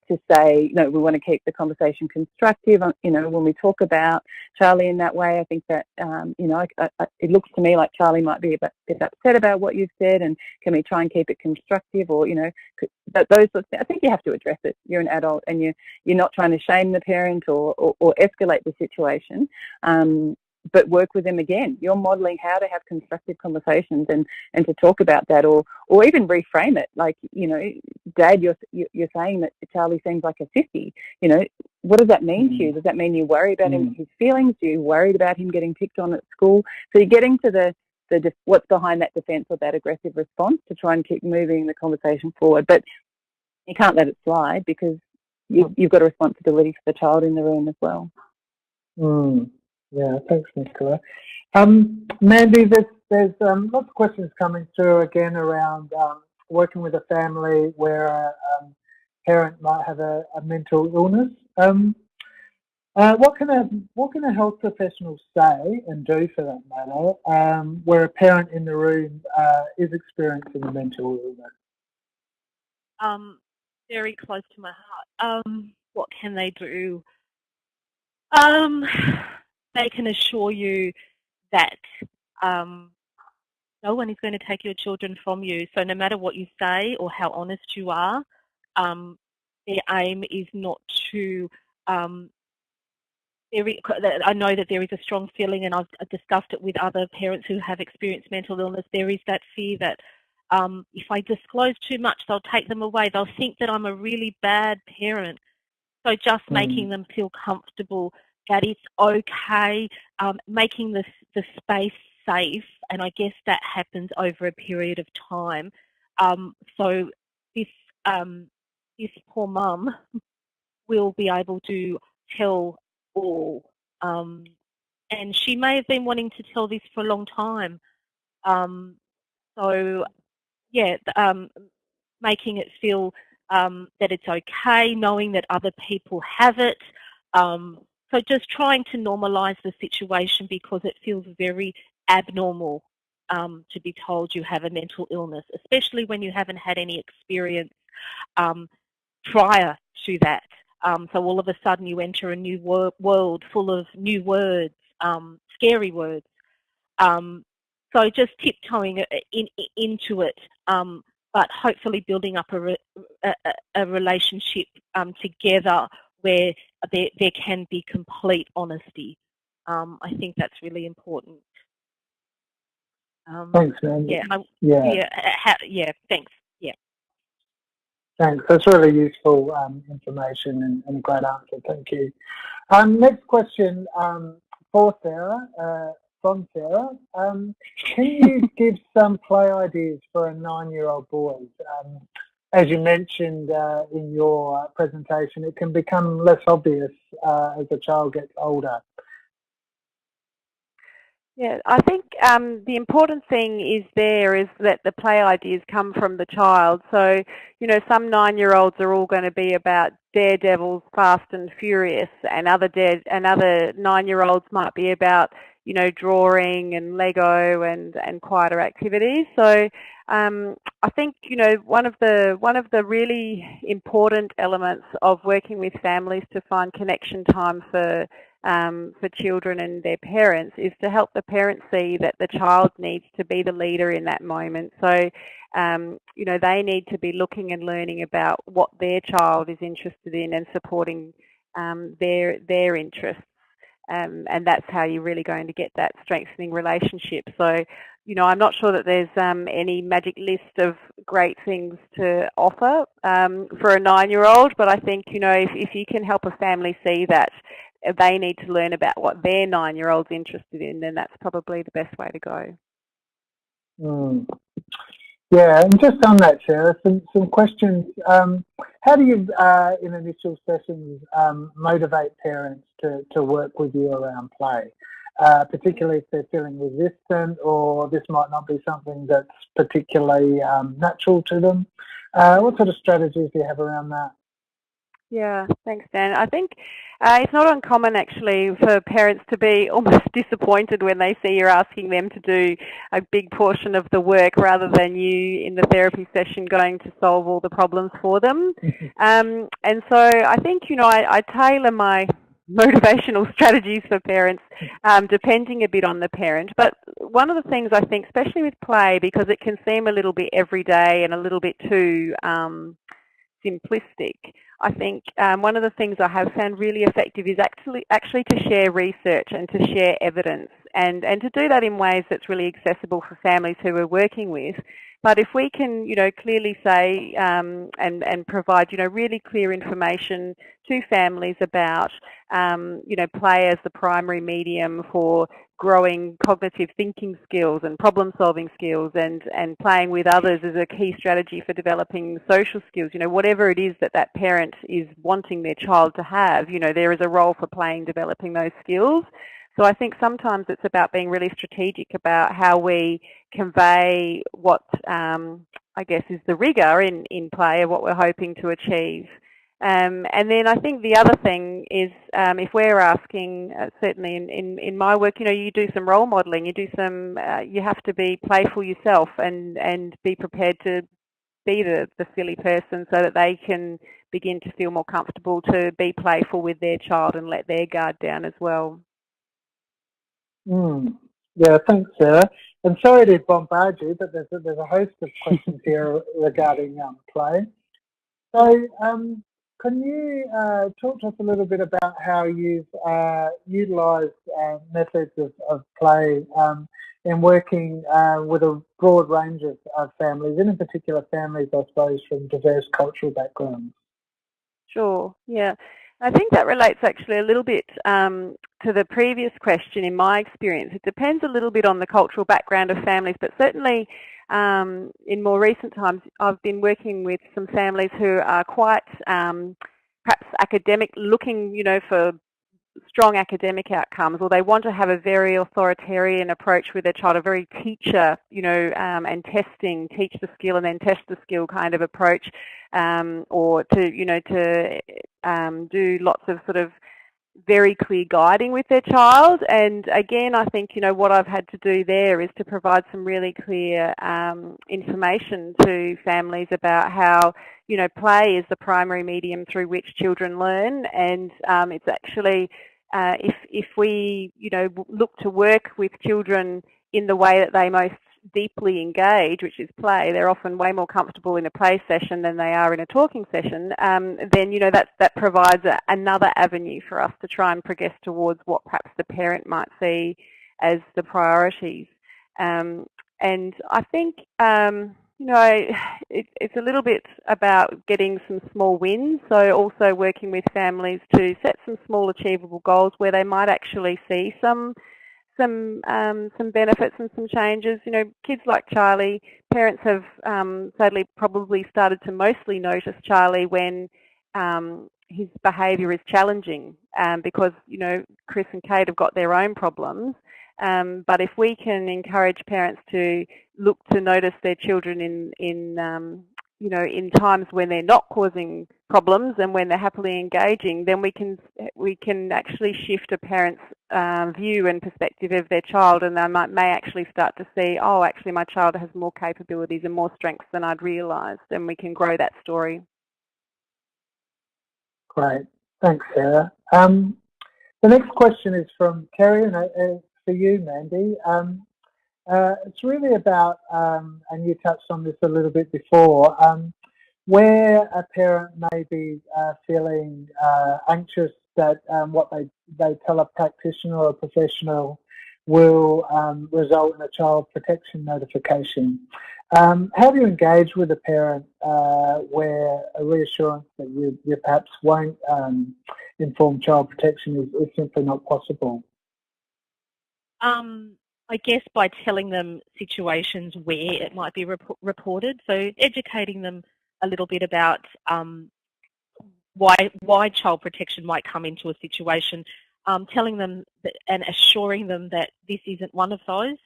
Speaker 2: to say, you know, we want to keep the conversation constructive. You know, when we talk about Charlie in that way, I think that, you know, it looks to me like Charlie might be a bit upset about what you've said, and can we try and keep it constructive, or, you know, those sorts of things. I think you have to address it. You're an adult, and you're not trying to shame the parent or escalate the situation. But work with them again. You're modelling how to have constructive conversations and to talk about that, or even reframe it. Like, you know, Dad, you're saying that Charlie seems like a 50. You know, what does that mean to you? Does that mean you worry about his feelings? Are you worried about him getting picked on at school? So you're getting to the what's behind that defence or that aggressive response to try and keep moving the conversation forward. But you can't let it slide, because you've got a responsibility for the child in the room as well.
Speaker 1: Yeah, thanks, Nicola. Mandy, there's lots of questions coming through again around working with a family where a parent might have a mental illness. What can a health professional say and do, for that matter, where a parent in the room is experiencing a mental illness?
Speaker 4: Very close to my heart. What can they do? They can assure you that no one is going to take your children from you. So no matter what you say or how honest you are, their aim is not to... I know that there is a strong feeling, and I've discussed it with other parents who have experienced mental illness. There is that fear that if I disclose too much, they'll take them away. They'll think that I'm a really bad parent. So just making them feel comfortable that it's okay, making the space safe, and I guess that happens over a period of time. So this poor mum will be able to tell all, and she may have been wanting to tell this for a long time. So yeah, making it feel that it's okay, knowing that other people have it. So just trying to normalise the situation, because it feels very abnormal to be told you have a mental illness, especially when you haven't had any experience prior to that. So all of a sudden you enter a new world full of new words, scary words. So just tiptoeing into it, but hopefully building up a relationship together where there can be complete honesty. I think that's really important.
Speaker 1: Thanks, Mandy.
Speaker 4: Thanks. Yeah.
Speaker 1: Thanks. That's really useful information and a great answer. Thank you. Next question for Sarah, from Sarah. Can you give some play ideas for a 9-year-old boy? As you mentioned in your presentation, it can become less obvious as a child gets older.
Speaker 3: Yeah, I think the important thing is that the play ideas come from the child. So, you know, some 9-year-olds are all going to be about daredevils, fast and furious, and other 9-year-olds might be about, you know, drawing and Lego and quieter activities. So I think, you know, one of the really important elements of working with families to find connection time for children and their parents is to help the parents see that the child needs to be the leader in that moment. So, you know, they need to be looking and learning about what their child is interested in and supporting their interests. And that's how you're really going to get that strengthening relationship. So, you know, I'm not sure that there's any magic list of great things to offer for a 9-year-old, but I think, you know, if you can help a family see that they need to learn about what their 9-year-old's interested in, then that's probably the best way to go.
Speaker 1: Yeah, and just on that, Sarah, some questions. How do you, in initial sessions, motivate parents to work with you around play, particularly if they're feeling resistant or this might not be something that's particularly natural to them? What sort of strategies do you have around that?
Speaker 3: Yeah, thanks, Dan. I think it's not uncommon actually for parents to be almost disappointed when they see you're asking them to do a big portion of the work rather than you in the therapy session going to solve all the problems for them. And so I think, I tailor my motivational strategies for parents depending a bit on the parent. But one of the things I think, especially with play, because it can seem a little bit everyday and a little bit too simplistic, I think one of the things I have found really effective is actually to share research and to share evidence, and to do that in ways that's really accessible for families who we're working with. But if we can, clearly say and provide, really clear information to families about, play as the primary medium for growing cognitive thinking skills and problem-solving skills, and playing with others is a key strategy for developing social skills. Whatever it is that parent is wanting their child to have, there is a role for play in developing those skills. So I think sometimes it's about being really strategic about how we convey what I guess is the rigour in play of what we're hoping to achieve. And then I think the other thing is if we're asking, certainly in my work, you do some role modelling, you have to be playful yourself and be prepared to be the silly person so that they can begin to feel more comfortable to be playful with their child and let their guard down as well.
Speaker 1: Yeah, thanks, Sarah. And sorry to bombard you, but there's a host of questions here regarding play. So can you talk to us a little bit about how you've utilised methods of play in working with a broad range of families, and in particular families, I suppose, from diverse cultural backgrounds?
Speaker 3: Sure, yeah. I think that relates actually a little bit to the previous question in my experience. It depends a little bit on the cultural background of families, but certainly in more recent times I've been working with some families who are quite perhaps academic, looking, for strong academic outcomes, or they want to have a very authoritarian approach with their child, a very teacher, and testing, teach the skill and then test the skill kind of approach, or to do lots of sort of very clear guiding with their child. And again, I think, what I've had to do there is to provide some really clear information to families about how, play is the primary medium through which children learn. And it's actually, if we, look to work with children in the way that they most deeply engage, which is play, they're often way more comfortable in a play session than they are in a talking session, then that provides another avenue for us to try and progress towards what perhaps the parent might see as the priorities. And I think it's a little bit about getting some small wins, so also working with families to set some small achievable goals where they might actually see some benefits and some changes. Kids like Charlie, parents have sadly probably started to mostly notice Charlie when his behaviour is challenging, because Chris and Kate have got their own problems. But if we can encourage parents to look to notice their children in times when they're not causing problems and when they're happily engaging, then we can actually shift a parent's view and perspective of their child, and they may actually start to see, oh, actually my child has more capabilities and more strengths than I'd realised, and we can grow that story.
Speaker 1: Great, thanks, Sarah. The next question is from Kerry, and for you, Mandy. It's really about, and you touched on this a little bit before, where a parent may be feeling anxious that what they tell a practitioner or a professional will result in a child protection notification. How do you engage with a parent where a reassurance that you perhaps won't inform child protection is simply not possible?
Speaker 4: I guess by telling them situations where it might be reported, so educating them a little bit about why child protection might come into a situation, telling them that, and assuring them that this isn't one of those,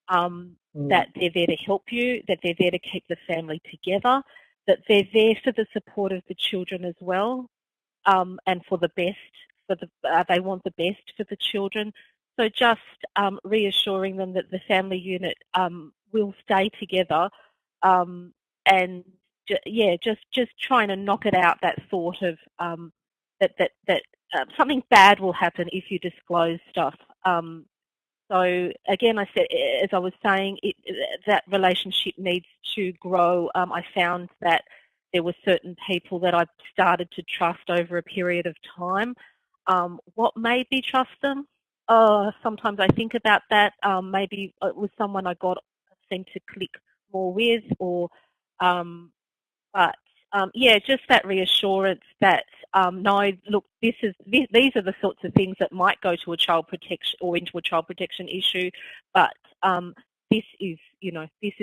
Speaker 4: that they're there to help you, that they're there to keep the family together, that they're there for the support of the children as well. and for the best. They want the best for the children. So just reassuring them that the family unit will stay together, and just trying to knock it out. That thought of that something bad will happen if you disclose stuff. So again, I said, as I was saying, that relationship needs to grow. I found that there were certain people that I started to trust over a period of time. What made me trust them? Sometimes I think about that. Maybe it was someone I seemed to click more with, or yeah, just that reassurance that no, look, these are the sorts of things that might go to a child protection or into a child protection issue, but this is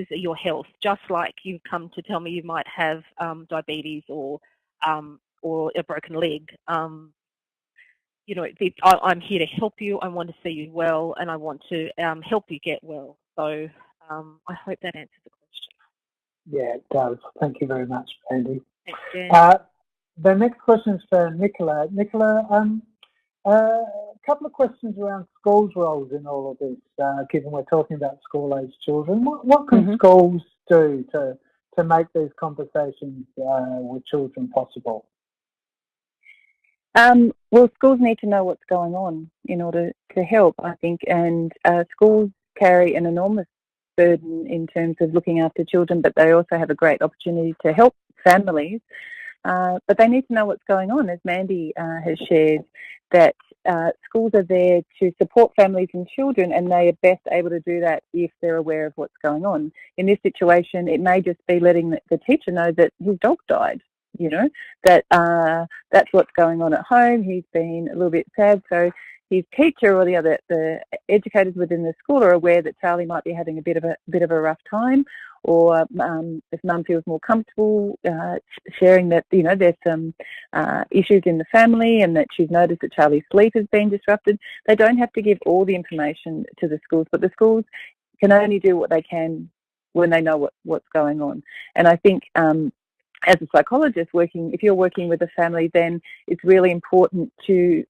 Speaker 4: your health. Just like you've come to tell me you might have diabetes or a broken leg. I'm here to help you. I want to see you well, and I want to help you get well. So I hope that answers the question.
Speaker 1: Yeah, it does. Thank you very much, Mandy.
Speaker 4: Thanks, Jen.
Speaker 1: The next question is for Nicola. Nicola, a couple of questions around schools' roles in all of this, given we're talking about school-age children. What can schools do to make these conversations with children possible?
Speaker 2: Well, schools need to know what's going on in order to help, I think, and schools carry an enormous burden in terms of looking after children, but they also have a great opportunity to help families. But they need to know what's going on, as Mandy has shared, that schools are there to support families and children, and they are best able to do that if they're aware of what's going on. In this situation, it may just be letting the teacher know that his dog died, that that's what's going on at home. He's been a little bit sad, so his teacher or the educators within the school are aware that Charlie might be having a bit of a rough time, or if mum feels more comfortable sharing that there's some issues in the family and that she's noticed that Charlie's sleep has been disrupted. They don't have to give all the information to the schools, but the schools can only do what they can when they know what's going on. And I think as a psychologist if you're working with a family, then it's really important to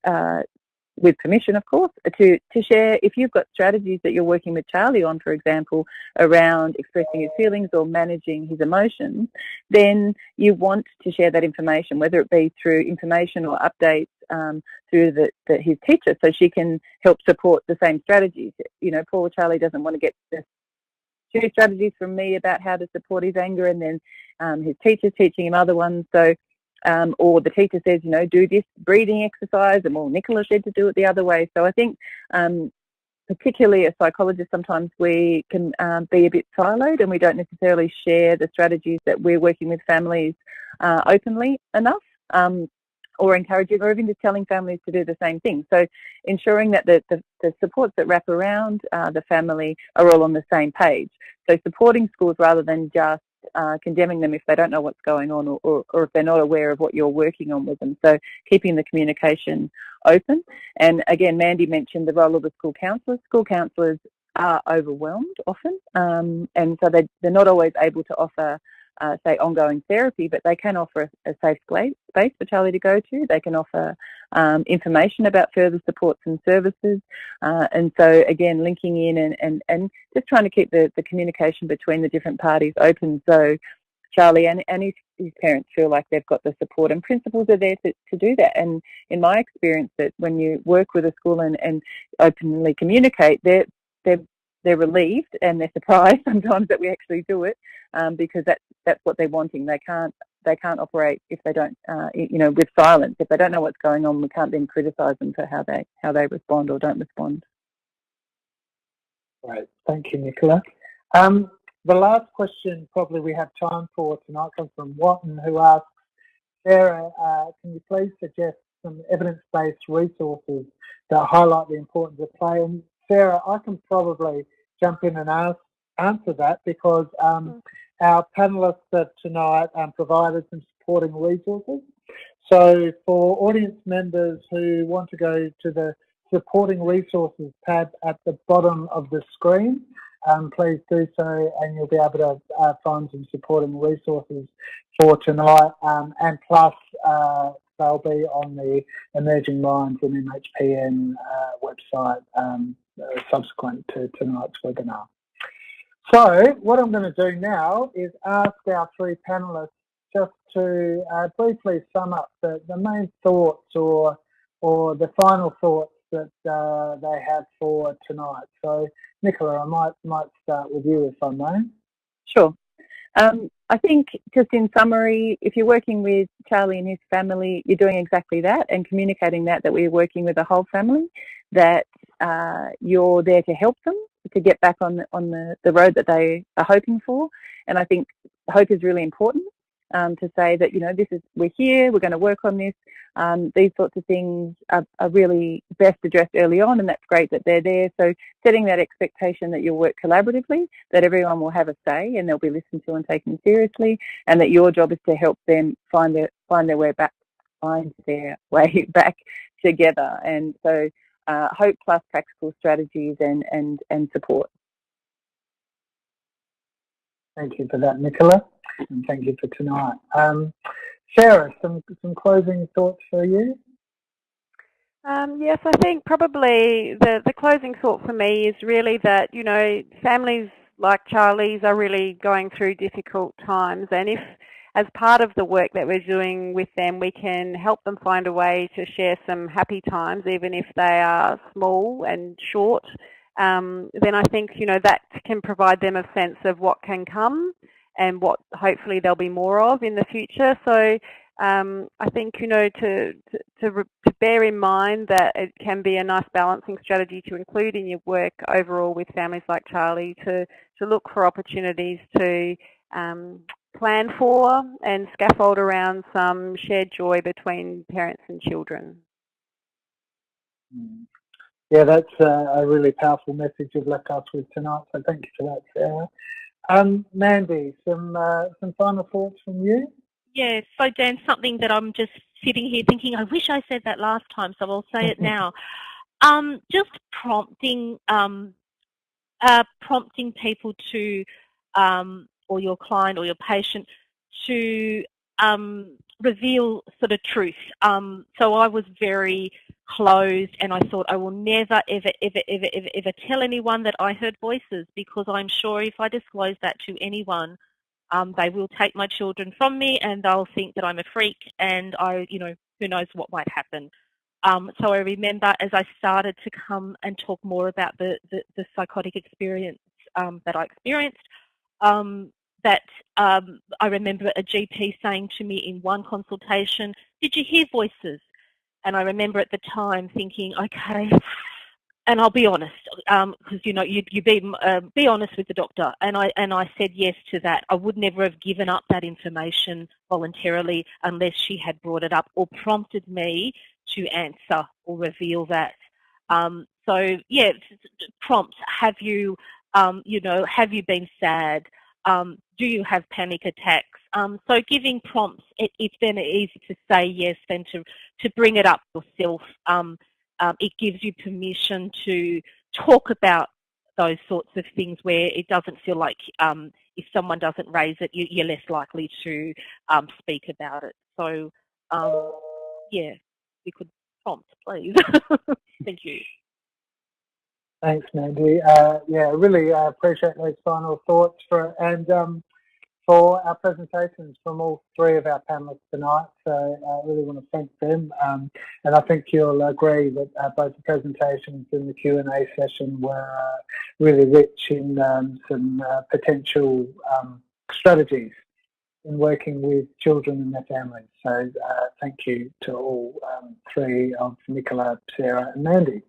Speaker 2: with permission, of course, to share if you've got strategies that you're working with Charlie on, for example, around expressing his feelings or managing his emotions, then you want to share that information, whether it be through information or updates through his teacher, so she can help support the same strategies. Poor Charlie doesn't want to get the 2 strategies from me about how to support his anger, and then his teacher's teaching him other ones. So or the teacher says, do this breathing exercise, and Nicola said to do it the other way. So I think particularly as psychologists, sometimes we can be a bit siloed, and we don't necessarily share the strategies that we're working with families openly enough, or encouraging, or even just telling families to do the same thing. So ensuring that the supports that wrap around the family are all on the same page. So supporting schools rather than just condemning them if they don't know what's going on, or if they're not aware of what you're working on with them. So keeping the communication open. And again, Mandy mentioned the role of the school counsellors. School counsellors are overwhelmed often, and so they're not always able to offer say ongoing therapy, but they can offer a safe space for Charlie to go to. They can offer information about further supports and services, and so again linking in and just trying to keep the communication between the different parties open, so Charlie and his parents feel like they've got the support, and principals are there to do that. And in my experience, that when you work with a school and openly communicate, they're relieved and they're surprised sometimes that we actually do it, because that's what they're wanting. They can't operate if they don't, with silence. If they don't know what's going on, we can't then criticise them for how they respond or don't respond.
Speaker 1: Right, thank you, Nicola. The last question probably we have time for tonight comes from Watton, who asks, Sarah, can you please suggest some evidence-based resources that highlight the importance of play? And Sarah, I can probably jump in and answer that, because our panellists tonight provided some supporting resources. So for audience members who want to go to the supporting resources tab at the bottom of the screen, please do so, and you'll be able to find some supporting resources for tonight, and plus they'll be on the Emerging Minds and MHPN website subsequent to tonight's webinar. So what I'm going to do now is ask our three panellists just to briefly sum up the main thoughts or the final thoughts that they have for tonight. So Nicola, I might start with you if I may.
Speaker 2: Sure. I think just in summary, if you're working with Charlie and his family, you're doing exactly that and communicating that we're working with the whole family, that you're there to help them to get back on the road that they are hoping for. And I think hope is really important, to say that, you know, we're here, we're going to work on this. These sorts of things are really best addressed early on, and that's great that they're there. So setting that expectation that you'll work collaboratively, that everyone will have a say and they'll be listened to and taken seriously, and that your job is to help them find their way back together. And so hope plus practical strategies and support.
Speaker 1: Thank you for that, Nicola, and thank you for tonight. Sarah, some closing thoughts for you?
Speaker 3: Yes, I think probably the closing thought for me is really that, you know, families like Charlie's are really going through difficult times, and if as part of the work that we're doing with them, we can help them find a way to share some happy times, even if they are small and short, then I think, you know, that can provide them a sense of what can come and what hopefully there'll be more of in the future. So I think, you know, to bear in mind that it can be a nice balancing strategy to include in your work overall with families like Charlie, to look for opportunities to plan for and scaffold around some shared joy between parents and children.
Speaker 1: Yeah, that's a really powerful message you've left us with tonight, so thank you for that, Sarah. Mandy, some final thoughts from you?
Speaker 4: Yeah, so Dan, something that I'm just sitting here thinking, I wish I said that last time, so I'll say it now. Just prompting people to, or your client or your patient, to reveal sort of truth. So I was very closed, and I thought I will never, ever tell anyone that I heard voices, because I'm sure if I disclose that to anyone, they will take my children from me, and they'll think that I'm a freak, and who knows what might happen. So I remember as I started to come and talk more about the psychotic experience that I experienced, I remember a GP saying to me in one consultation, "Did you hear voices?" And I remember at the time thinking, okay, and I'll be honest, because you be honest with the doctor, and I said yes to that. I would never have given up that information voluntarily unless she had brought it up or prompted me to answer or reveal that. So yeah, prompts. Have you been sad? Do you have panic attacks? So giving prompts, it's then easy to say yes than to bring it up yourself. It gives you permission to talk about those sorts of things where it doesn't feel like if someone doesn't raise it, you're less likely to speak about it. So yeah, you could prompt, please. Thank you.
Speaker 1: Thanks, Mandy. Yeah, really appreciate those final thoughts for our presentations from all three of our panelists tonight. So I really want to thank them. And I think you'll agree that both the presentations and the Q&A session were really rich in some potential strategies in working with children and their families. So thank you to all three of Nicola, Sarah and Mandy.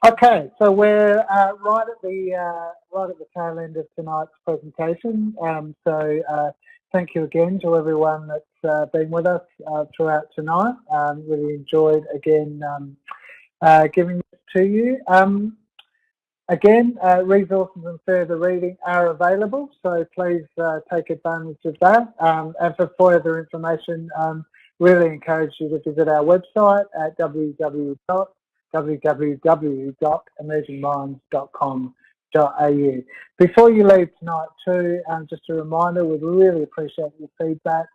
Speaker 1: Okay, so we're right at the tail end of tonight's presentation. So thank you again to everyone that's been with us throughout tonight. Really enjoyed again giving this to you. Again, resources and further reading are available, so please take advantage of that. And for further information, really encourage you to visit our website at www.emergingminds.com.au. Before you leave tonight too, just a reminder, we'd really appreciate your feedback.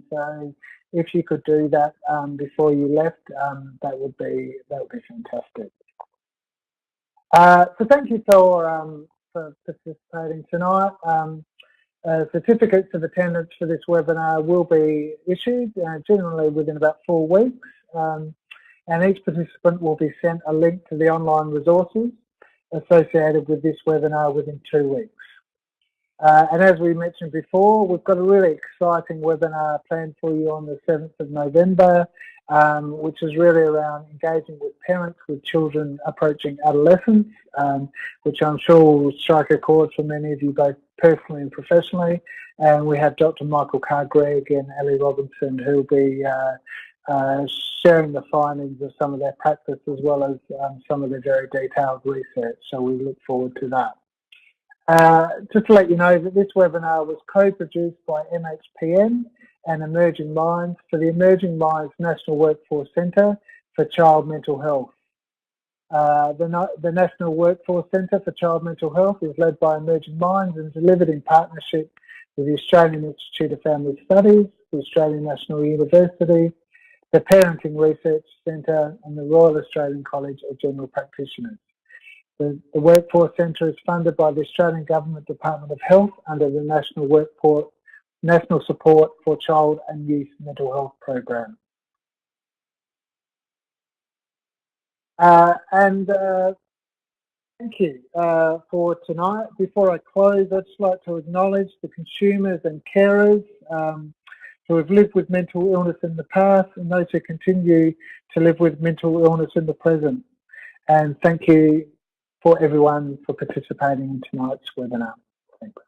Speaker 1: So if you could do that before you left, that would be fantastic. So thank you for participating tonight. Certificates of attendance for this webinar will be issued generally within about 4 weeks, and each participant will be sent a link to the online resources associated with this webinar within 2 weeks. And as we mentioned before, we've got a really exciting webinar planned for you on the 7th of November, which is really around engaging with parents with children approaching adolescence, which I'm sure will strike a chord for many of you both personally and professionally. And we have Dr. Michael Carr-Gregg and Ellie Robinson who'll be sharing the findings of some of their practice as well as some of their very detailed research. So we look forward to that. Just to let you know that this webinar was co-produced by MHPN and Emerging Minds for the Emerging Minds National Workforce Centre for Child Mental Health. The National Workforce Centre for Child Mental Health is led by Emerging Minds and delivered in partnership with the Australian Institute of Family Studies, the Australian National University, the Parenting Research Centre and the Royal Australian College of General Practitioners. The Workforce Centre is funded by the Australian Government Department of Health under the National Support for Child and Youth Mental Health Program. Thank you for tonight. Before I close, I'd just like to acknowledge the consumers and carers who have lived with mental illness in the past and those who continue to live with mental illness in the present. And thank you for everyone for participating in tonight's webinar. Thanks.